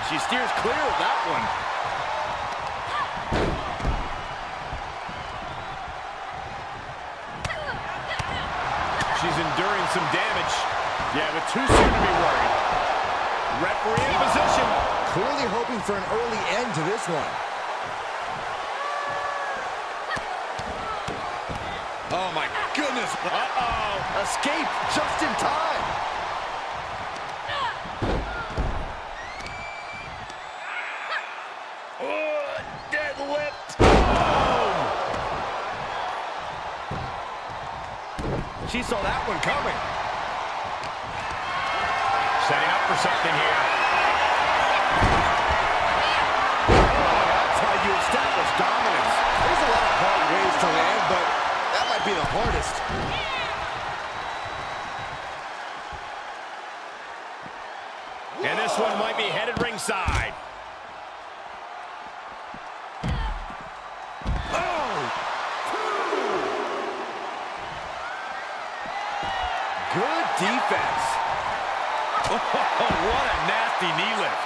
She steers clear of that one. She's enduring some damage. Yeah, but too soon to be worried. Referee in position. Clearly hoping for an early end to this one. Oh, my goodness. Uh-oh. Escape just in time. Oh, deadlift. She saw that one coming. Setting up for something here. That's how you establish dominance. There's a lot of hard ways to land, but that might be the hardest. And this one might be headed ringside. Good defense. Oh, what a nasty knee lift.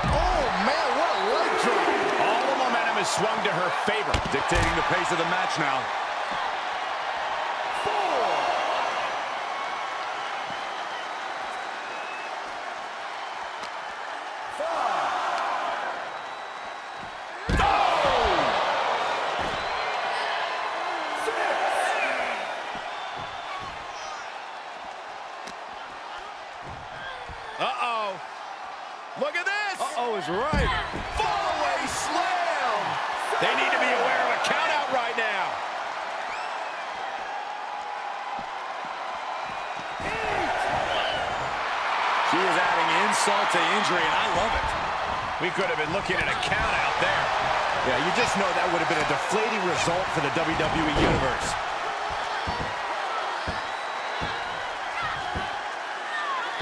Oh, man, what a leg drop. All the momentum is swung to her favor. Dictating the pace of the match now. Uh-oh. Look at this. Uh-oh is right. Fallaway slam. They need to be aware of a countout right now. She is adding insult to injury, and I love it. We could have been looking at a countout there. Yeah, you just know that would have been a deflating result for the WWE Universe.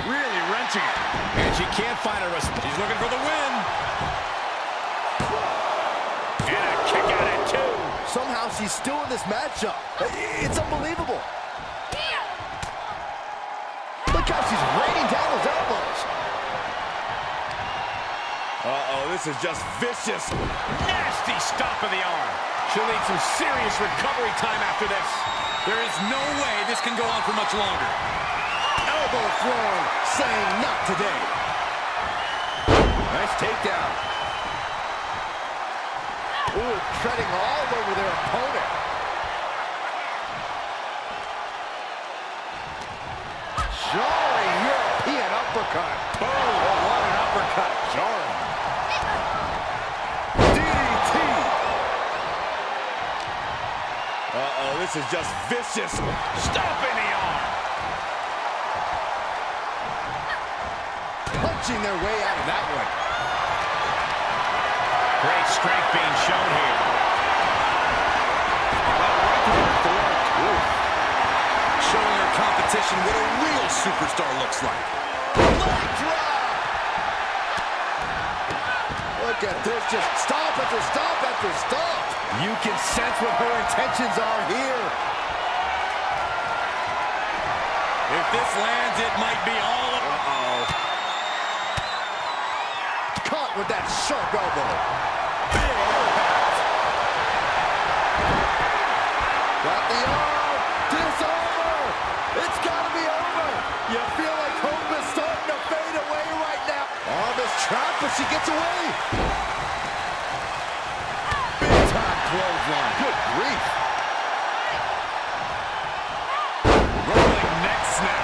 Really wrenching it. And she can't find a response. She's looking for the win. And a kick out at two. Somehow she's still in this matchup. It's unbelievable. Look how she's raining down those elbows. Uh-oh, this is just vicious. Nasty stop of the arm. She'll need some serious recovery time after this. There is no way this can go on for much longer. Elbow thrown, saying not today. Nice takedown. Ooh, treading all over their opponent. Jarring European uppercut. Boom! Oh, what an uppercut. Jarring. DDT. Uh-oh, this is just vicious. Stomping the arm. Punching their way out of that one. Great strength being shown here. Showing her competition what a real superstar looks like. Leg drop. Look at this, just stomp after stomp after stomp. You can sense what her intentions are here. If this lands, it might be all of... Uh-oh. Caught with that sharp elbow. Big impact. Got the arm. Disarmer. It's got to be over. You feel like hope is starting to fade away right now. Arm is trapped, but she gets away. Big time clothesline. Good grief. Rolling neck snap.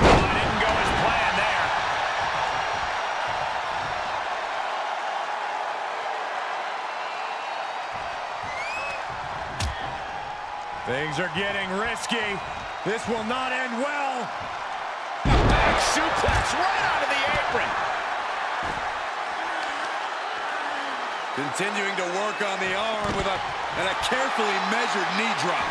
Oh, it didn't go as planned there. Things are getting risky. This will not end well. Back suplex right onto the apron. Continuing to work on the arm with a carefully measured knee drop.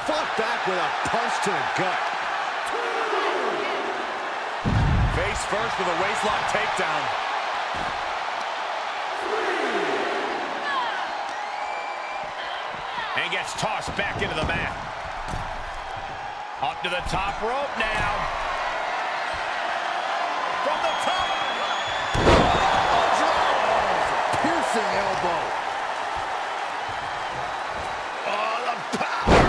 Fought back with a punch to the gut. Face first with a waistlock takedown. And gets tossed back into the mat. Up to the top rope now. From the top. Piercing elbow. Oh, the power.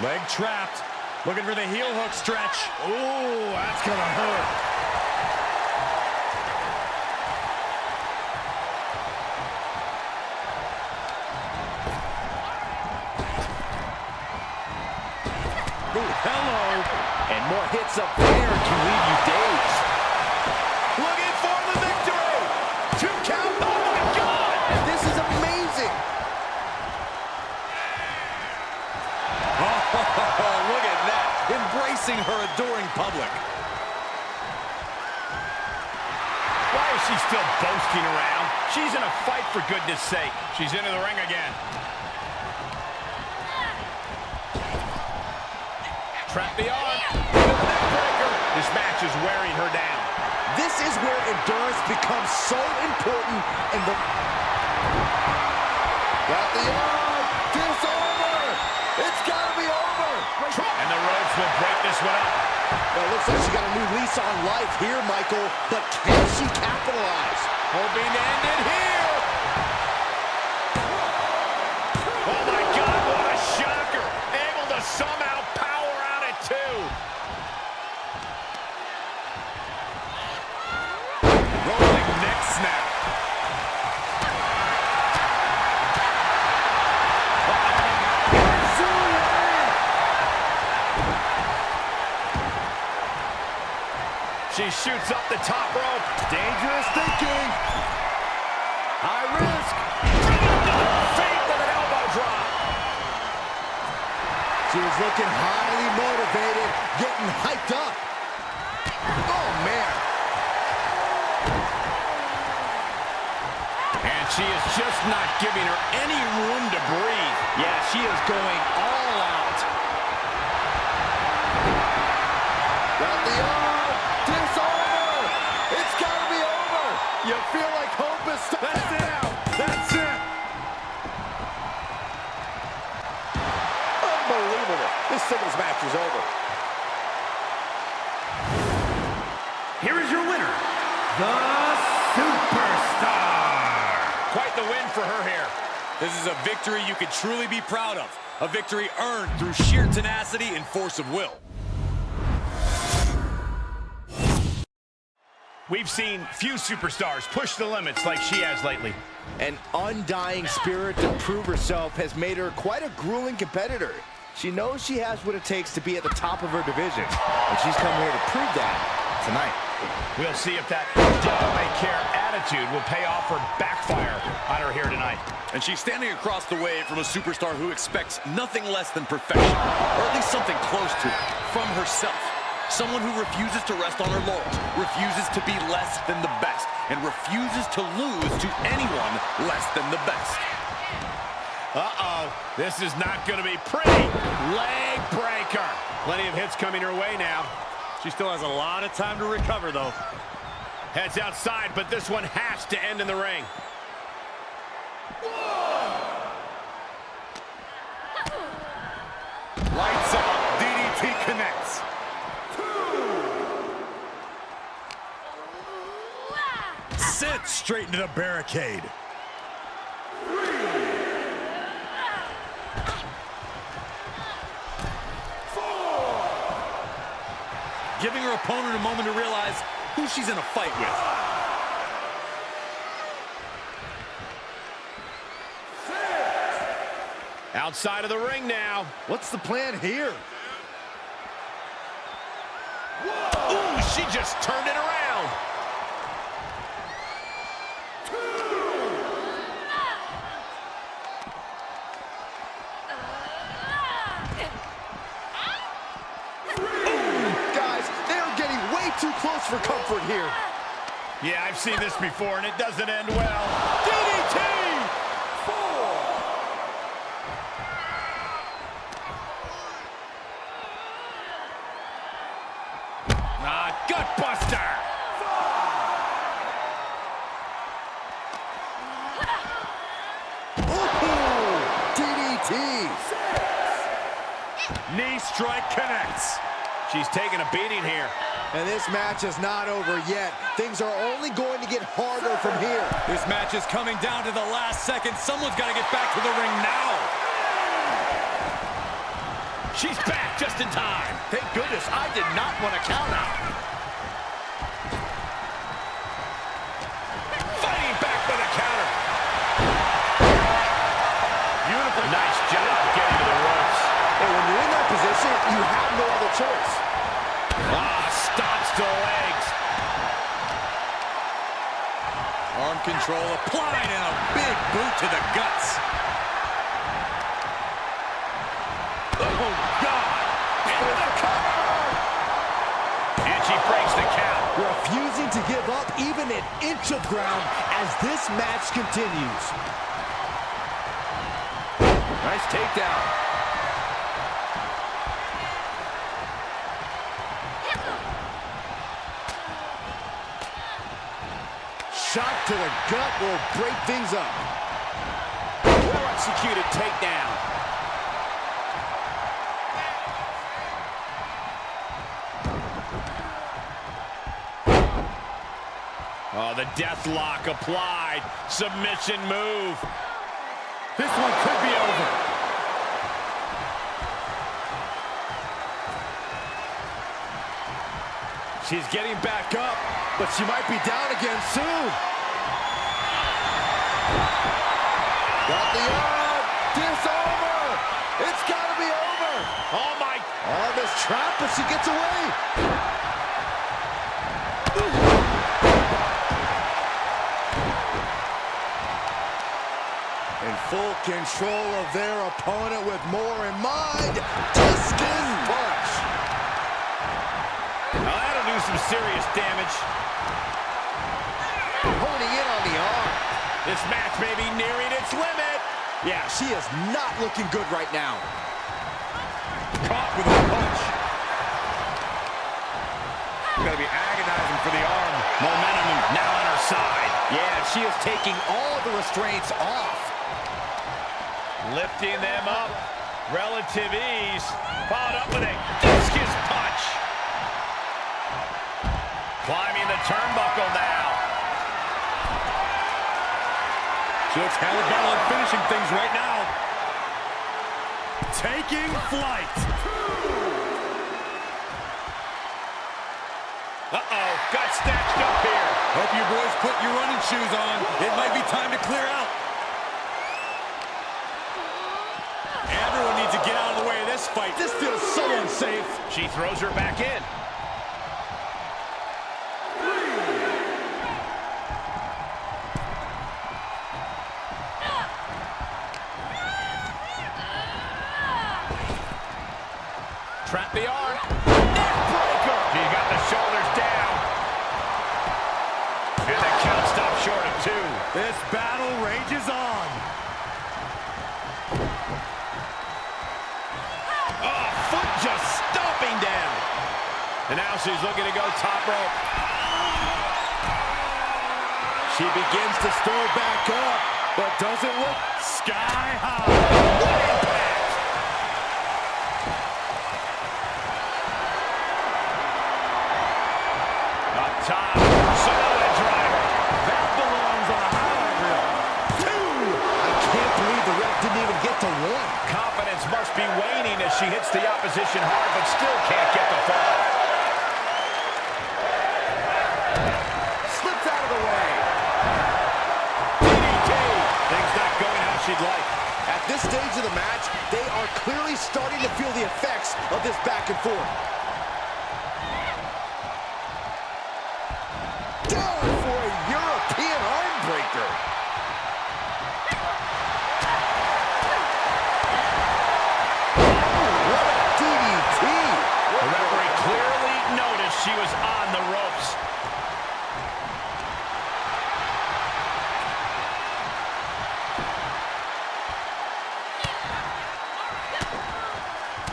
Leg trapped. Looking for the heel hook stretch. Ooh, that's gonna hurt. Hello. And more hits up there can leave you dazed. Looking for the victory. 2 count. Oh, my God. This is amazing. Oh, look at that. Embracing her adoring public. Why is she still boasting around? She's in a fight, for goodness sake. She's into the ring again. Trap the arm. Neckbreaker. This match is wearing her down. This is where endurance becomes so important in the... Got the arm. It's over. It's got to be over. And the ropes will break this one up. Well, it looks like she got a new lease on life here, Michael. But can she capitalize? Hoping to end it here. Oh, my God, what a shocker. Able to somehow power out at 2. Rolling neck snap. She shoots up the top rope. Dangerous thinking. High risk. Feet with an elbow drop. She was looking highly motivated, getting hyped up. Oh, man. And she is just not giving her any room to breathe. Yeah, she is going all out. Got the arm. It's over. It's got to be over. You feel like hope is... That's it. That's it. Unbelievable. This singles match is over. Here is your winner, the Superstar. Quite the win for her here. This is a victory you can truly be proud of. A victory earned through sheer tenacity and force of will. We've seen few superstars push the limits like she has lately. An undying spirit to prove herself has made her quite a grueling competitor. She knows she has what it takes to be at the top of her division, and she's come here to prove that tonight. We'll see if that devil-may-care attitude will pay off or backfire on her here tonight. And she's standing across the way from a superstar who expects nothing less than perfection, or at least something close to it, from herself. Someone who refuses to rest on her laurels, refuses to be less than the best, and refuses to lose to anyone less than the best. Uh-oh, this is not going to be pretty. Leg breaker. Plenty of hits coming her way now. She still has a lot of time to recover, though. Heads outside, but this one has to end in the ring. Lights out. DDT connects. Sent straight into the barricade. Giving her opponent a moment to realize who she's in a fight with. Outside of the ring now. What's the plan here? Ooh, she just turned it around. Guys, they are getting way too close for comfort here. Yeah, I've seen this before, and it doesn't end well. DDT! Gutbuster! Ooh, DDT. Knee strike connects. She's taking a beating here. And this match is not over yet. Things are only going to get harder from here. This match is coming down to the last second. Someone's got to get back to the ring now. She's back just in time. Thank goodness I did not want to count out. Fighting back with a counter. Beautiful. Nice job getting to the ropes. And when you're in that position, you have no other choice. Stops to the legs. Arm control applied and a big boot to the guts. Oh, God. Into the cover. And she breaks the count. Refusing to give up even an inch of ground as this match continues. Nice takedown. Shot to the gut will break things up. Well executed takedown. Oh, the death lock applied. Submission move. This one could be over. She's getting back up, but she might be down again soon. Got the arm. Disarmer. It's got to be over. Oh, my. Oh, this trap, but she gets away. In full control of their opponent with more in mind. Discus punch. Now that'll do some serious damage. Honing in on the arm. This match may be nearing its limit. Yeah, she is not looking good right now. Caught with a punch. Gonna be agonizing for the arm. Momentum now on her side. Yeah, she is taking all the restraints off. Lifting them up. Relative ease. Followed up with a discus punch. Climbing the turnbuckle now. She looks hell-bent on finishing things right now. Taking flight. Uh-oh, got snatched up here. Hope you boys put your running shoes on. It might be time to clear out. Everyone needs to get out of the way of this fight. This feels so unsafe. She throws her back in. Trap the arm. Neckbreaker. She got the shoulders down. And the count stops short of 2. This battle rages on. Oh, foot just stomping down. And now she's looking to go top rope. She begins to stir back up, but doesn't look Sky high. What impact! Up top, Samoa driver. That belongs on a highlight reel. 2. I can't believe the ref didn't even get to 1. Confidence must be waning as she hits the opposition hard, but still can't get the fall. Slips out of the way. DDT. Things not going how she'd like. At this stage of the match, they are clearly starting to feel the effects of this back and forth.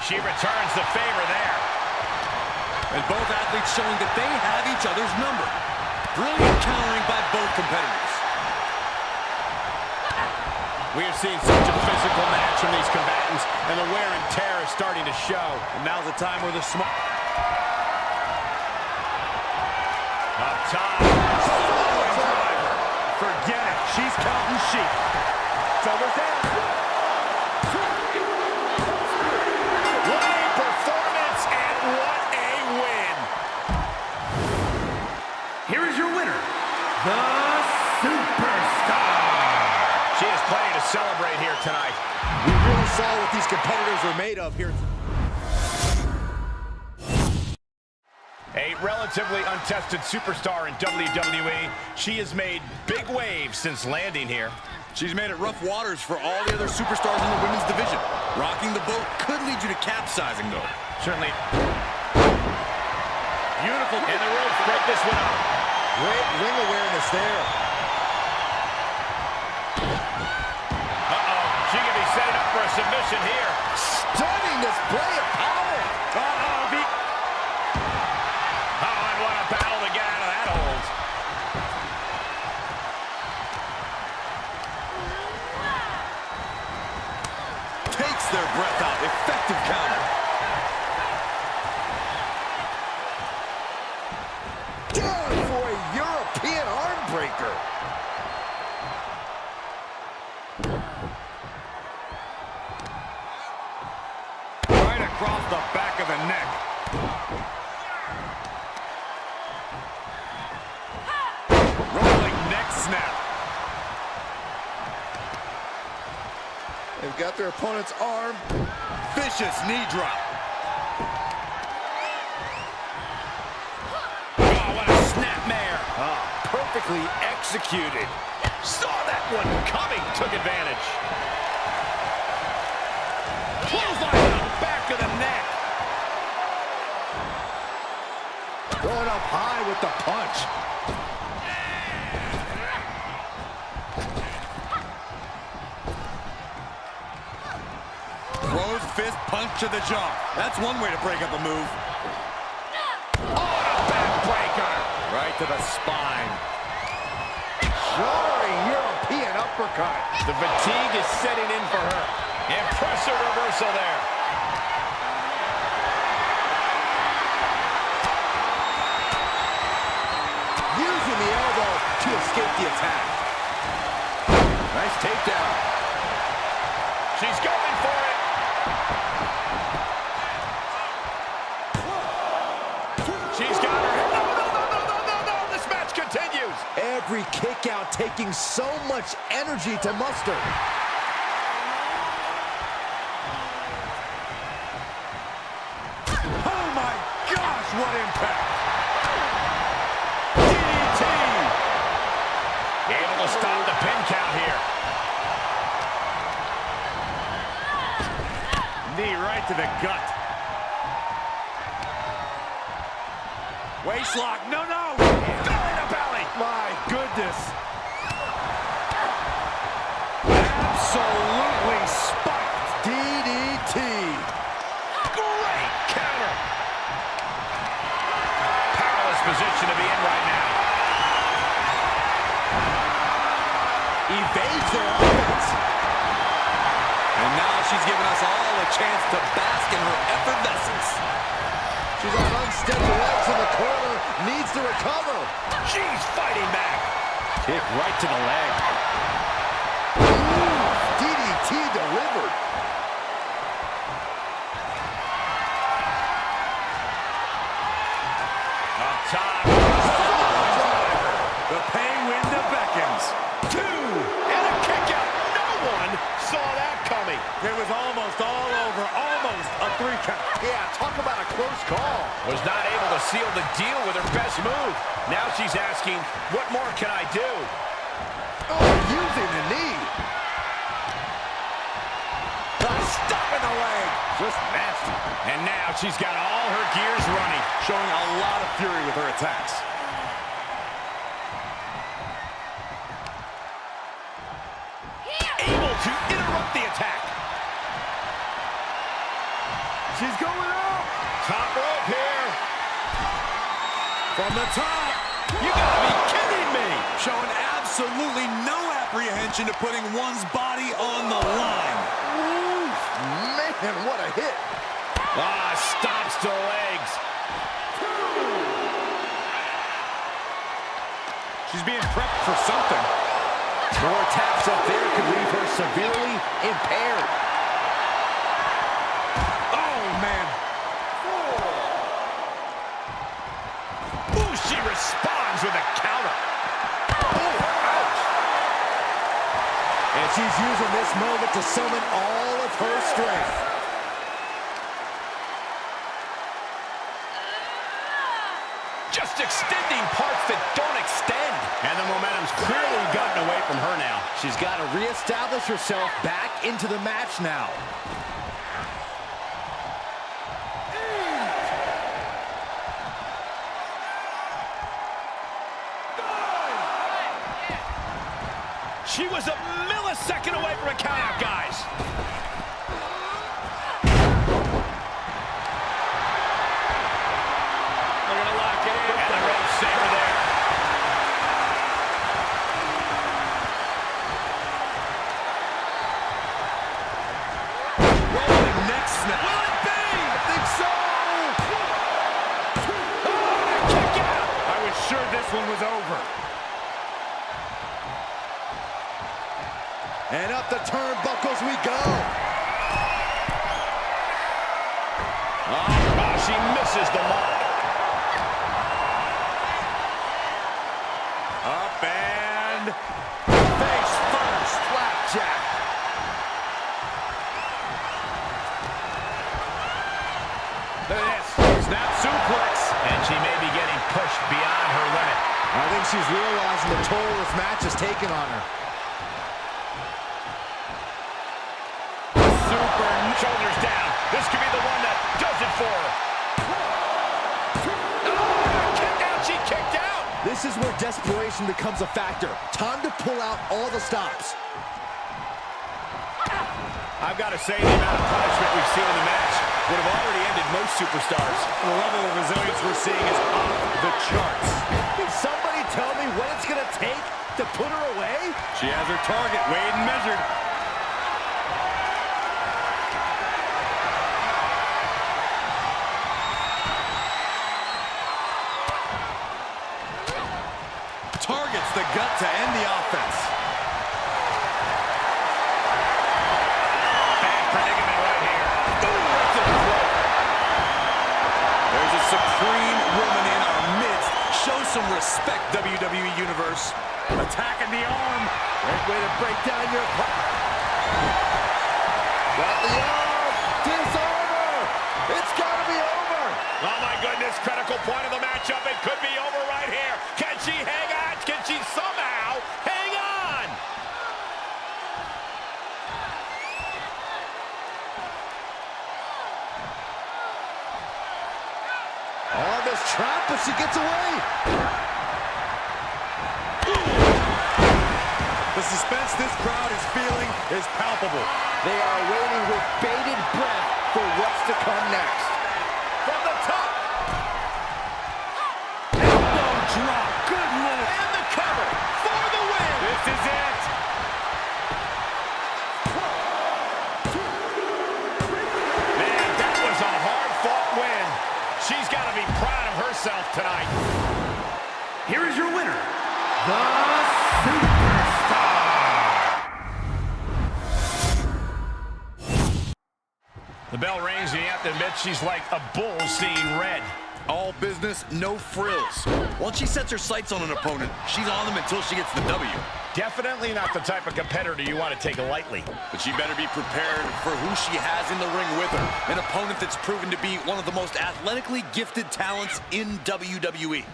she returns the favor there. And both athletes showing that they have each other's number. Brilliant countering by both competitors. We are seeing such a physical match from these combatants, and the wear and tear is starting to show. And now's the time where the small... Up top. Forget it. She's counting sheep. Shoulders down. What a performance and what a win. Here is your winner, the Superstar. She has plenty to celebrate here tonight. We really saw what these competitors are made of here. A relatively untested superstar in WWE, she has made big waves since landing here. She's made it rough waters for all the other superstars in the women's division. Rocking the boat could lead you to capsizing, though. Certainly. Beautiful. And the ropes break this one up. Great ring awareness there. Uh-oh. She could be setting up for a submission here. Stunning display of power. And what a battle to get out of that hold. Takes their breath out. Effective counter. Down for a European arm breaker. Right across the back of the neck. Rolling neck snap. They've got their opponent's arm. Vicious knee drop. Oh, what a snapmare. Perfectly executed. Saw that one coming. Took advantage. Clothesline on the back of the neck. Going up high with the punch. Closed fist punch to the jaw. That's one way to break up a move. Oh, a backbreaker. Right to the spine. Jarring European uppercut. The fatigue is setting in for her. Impressive reversal there. Using the elbow to escape the attack. Nice takedown. She's going for it. She's got her. No. This match continues. Every kick out taking so much energy to muster. Oh my gosh, what impact. DDT. Able to stop the pin count here. Knee right to the gut. Waistlock, no. Belly to belly. My goodness. Absolutely spiked. DDT. Great counter. Powerless position to be in right now. Evades their offense. And now she's giving us all a chance to bask in her effervescence. She's on unsteady legs in the corner. Needs to recover. She's fighting back. Kick right to the leg. DDT delivered. Up top. The pay window beckons. 2. And a kick out. No one saw that coming. It was almost all over. Almost a 3 count. Yeah, talk about a close call. Was not able to seal the deal with her best move. Now she's asking, what more can I do? Oh, using the knee. Stop in the leg. Just nasty. And now she's got all her gears running. Showing a lot of fury with her attacks. Able to interrupt the attack. She she's going up. Top rope here. From the top. You gotta be kidding me! Showing absolutely no apprehension to putting one's body on the line. Oof, man, what a hit. Stops to legs. She's being prepped for something. More taps up there could leave her severely impaired. Oh, man. Ooh, she responds with a counter. Ouch. And she's using this moment to summon all of her strength. Just extending parts that don't extend. And the momentum's clearly gotten away from her now. She's got to reestablish herself back into the match now. She was a millisecond away from a countout, guys. They're gonna lock it in. And the rope saver there. Rolling neck snap. Will it be? I think so. Oh, kick out. I was sure this one was over. And up the turnbuckles we go. Oh, she misses the mark. Up and face first. Flapjack. Look at this. Snap suplex. And she may be getting pushed beyond her limit. I think she's realizing the toll this match has taken on her. Shoulders down. This could be the one that does it for her. Oh, kicked out. She kicked out. This is where desperation becomes a factor. Time to pull out all the stops. I've got to say, the amount of punishment we've seen in the match would have already ended most superstars. The level of resilience we're seeing is off the charts. Can somebody tell me what it's going to take to put her away? She has her target weighed and measured. Targets the gut to end the offense. Bad predicament right here. Ooh, right to the throat. There's a supreme woman in our midst. Show some respect, WWE Universe. Attacking the arm. Great way to break down your... Got the arm. Disarm her. It's got to be over. Oh, my goodness. Critical point of the matchup. It could be over right here. Can she hang on? Can she somehow hang on? On this trap, but she gets away. The suspense this crowd is feeling is palpable. They are waiting with bated breath for what's to come next. From the top. Elbow drop. Good move. And the cover for the win. This is it. Man, that was a hard-fought win. She's got to be proud of herself tonight. Here is your winner, the Superstar. The bell rings, and you have to admit she's like a bull seeing red. All business, no frills. Once she sets her sights on an opponent, she's on them until she gets the W. Definitely not the type of competitor you want to take lightly. But she better be prepared for who she has in the ring with her. An opponent that's proven to be one of the most athletically gifted talents in WWE.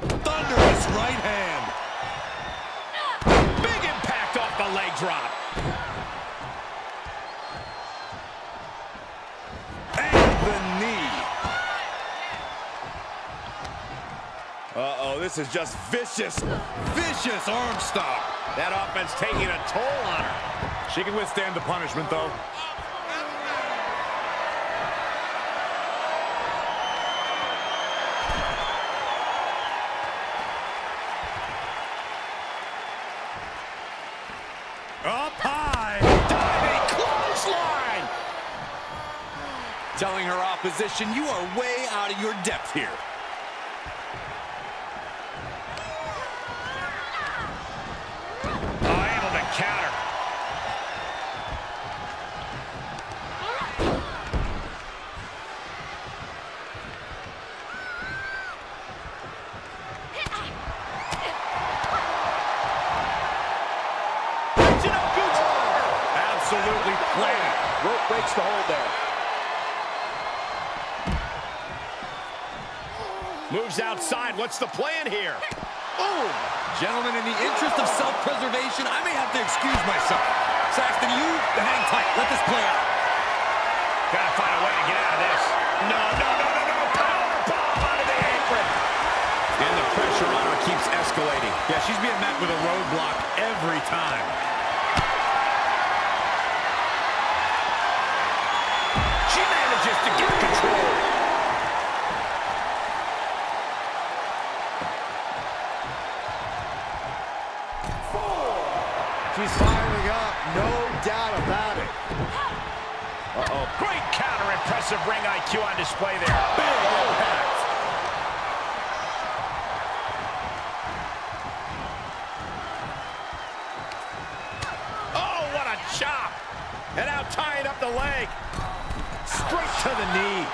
Thunderous right hand. Big impact off the leg drop. And the knee. Uh-oh, this is just vicious. Vicious arm stop. That offense taking a toll on her. She can withstand the punishment, though. position. You are way out of your depth here. Able to counter. Absolutely planted. Rope breaks the hold there. Moves outside. What's the plan here? Boom! Gentlemen, in the interest of self-preservation, I may have to excuse myself. Saxton, you hang tight. Let this play out. Gotta find a way to get out of this. No. Power bomb out of the apron. And the pressure on her keeps escalating. Yeah, she's being met with a roadblock every time. She manages to get control. She's firing up, no doubt about it. Great counter. Impressive ring IQ on display there. Big impact. Oh, what a chop. And now tying up the leg. Straight to the knee.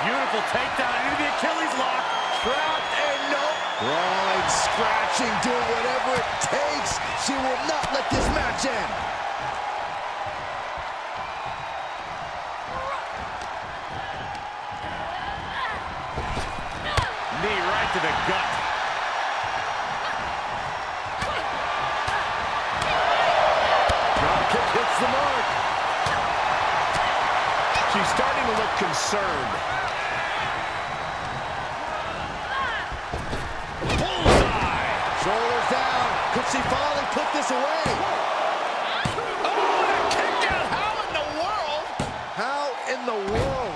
Beautiful takedown into the Achilles lock. Trapped and no. Right, scratching, doing whatever it takes. She will not let this match end. Knee right to the gut. Drop kick hits the mark. She's starting to look concerned. Bullseye. Shoulders down. Could she finally put this away? Oh, and a kick out. How in the world? How in the world?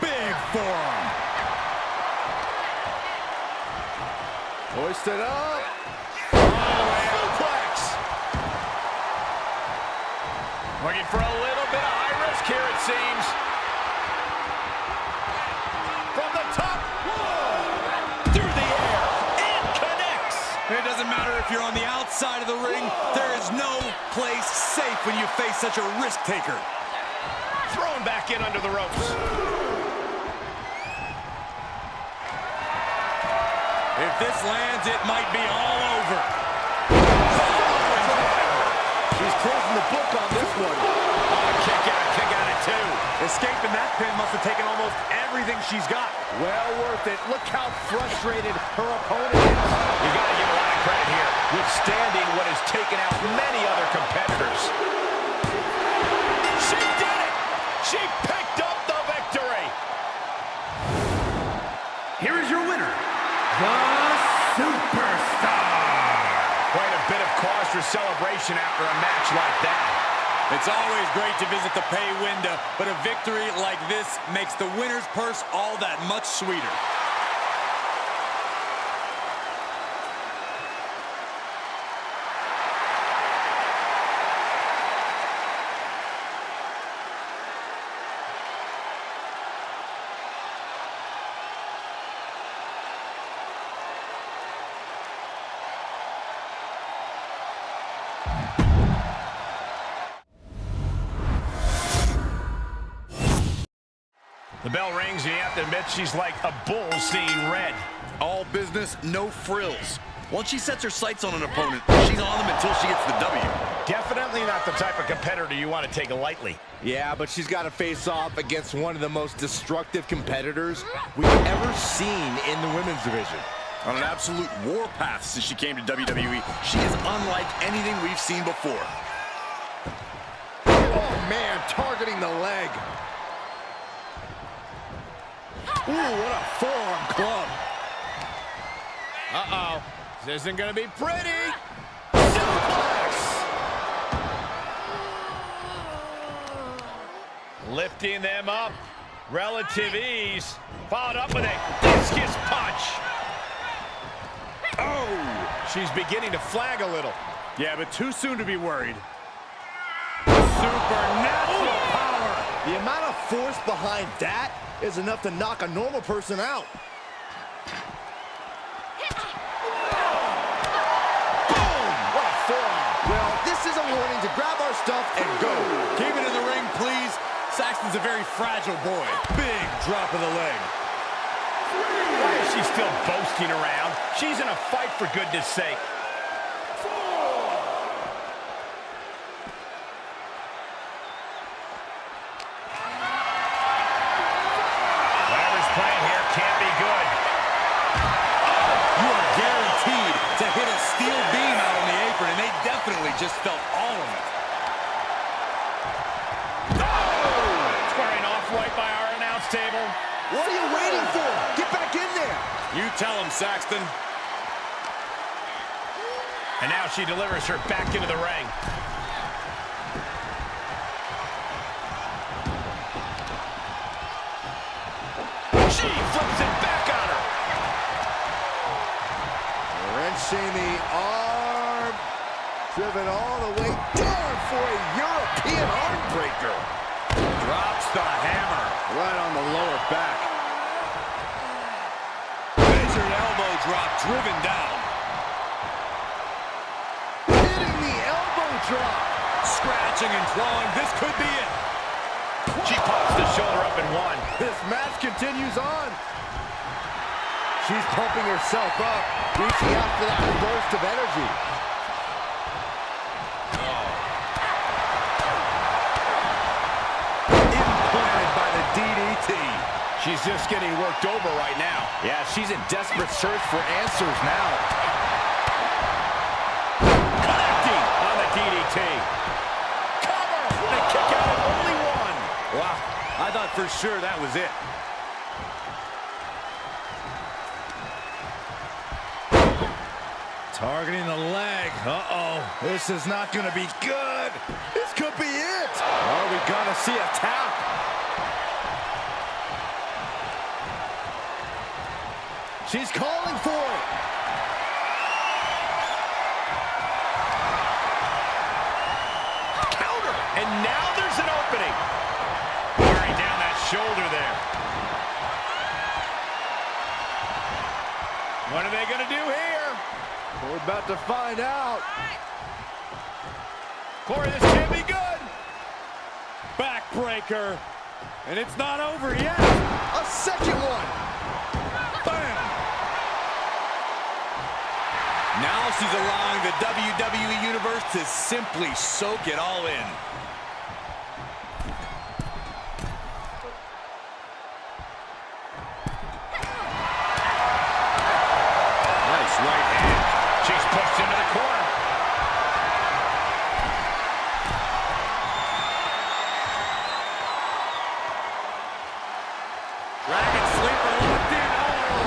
Big forearm. Hoisted up. Suplex. Looking for a little bit of high risk here, it seems. From the top. Through the air. And connects. It doesn't matter if you're on the outside of the ring. There is no place safe when you face such a risk taker. Thrown back in under the ropes. If this lands, it might be all over. She's closing the book on this one. Kick out it too. Escaping that pin must have taken almost everything she's got. Well worth it. Look how frustrated her opponent is. You gotta give a lot of credit here. Withstanding what has taken out many other competitors. She did it! She picked up the victory! Here is your winner, the Superstar. Quite a bit of cause for celebration after a match like that. It's always great to visit the pay window, but a victory like this makes the winner's purse all that much sweeter. The bell rings, and you have to admit she's like a bull seeing red. All business, no frills. Once she sets her sights on an opponent, she's on them until she gets the W. Definitely not the type of competitor you want to take lightly. Yeah, but she's got to face off against one of the most destructive competitors we've ever seen in the women's division. On an absolute warpath since she came to WWE, she is unlike anything we've seen before. Oh, man, targeting the leg. Ooh, what a forearm club. Uh-oh. This isn't going to be pretty. Suplex. Lifting them up. Relative ease. Followed up with a discus punch. Oh! She's beginning to flag a little. Yeah, but too soon to be worried. Supernatural power. The amount of force behind that is enough to knock a normal person out. Boom! What a forearm. Well, this is a warning to grab our stuff and go. Keep it in the ring, please. Saxton's a very fragile boy. Big drop of the leg. Why is she still boasting around? She's in a fight, for goodness sake. Whatever's playing here can't be good. You are guaranteed to hit a steel beam out on the apron, and they definitely just felt all of it. Squaring off right by our announce table. What are you waiting for? Get back in there. You tell him, Saxton. And now she delivers her back into the ring. She flips it back on her. Wrenching the arm. Driven all the way down for a European arm breaker. Drops the hammer. Right on the lower back. Measured elbow drop driven down. Hitting the elbow drop. Scratching and clawing. This could be it. She pops the shoulder up and one. This match continues on. She's pumping herself up, reaching out for that burst of energy. Implanted by the DDT. She's just getting worked over right now. Yeah, she's in desperate search for answers now. Connecting on the DDT. Cover! The kick out, only one. Wow, I thought for sure that was it. Targeting the leg. Uh-oh. This is not going to be good. This could be it. Are we gonna see a tap? She's calling for it. Counter! And now there's an opening. Wearing down that shoulder there. What are they going to do here? We're about to find out. Corey, this can't be good. Backbreaker. And it's not over yet. A second one. Bam. Now she's allowing the WWE Universe to simply soak it all in. Nice right hand. She's pushed into the corner. Dragon sleeper locked in.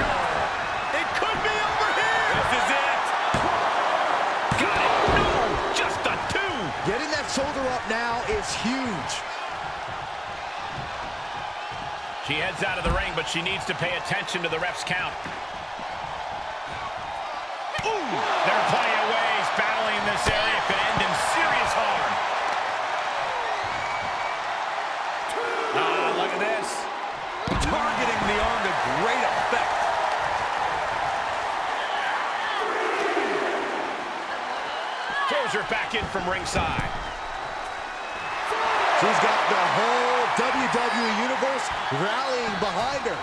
Oh, It could be over here. this is it. Got it. No, just a two. Getting that shoulder up now is huge. She heads out of the ring, but she needs to pay attention to the ref's count. Ooh, there are plenty of ways battling in this area could end in serious harm. Look at this. Targeting the arm to great effect. Throws her back in from ringside. She's got the whole WWE Universe rallying behind her.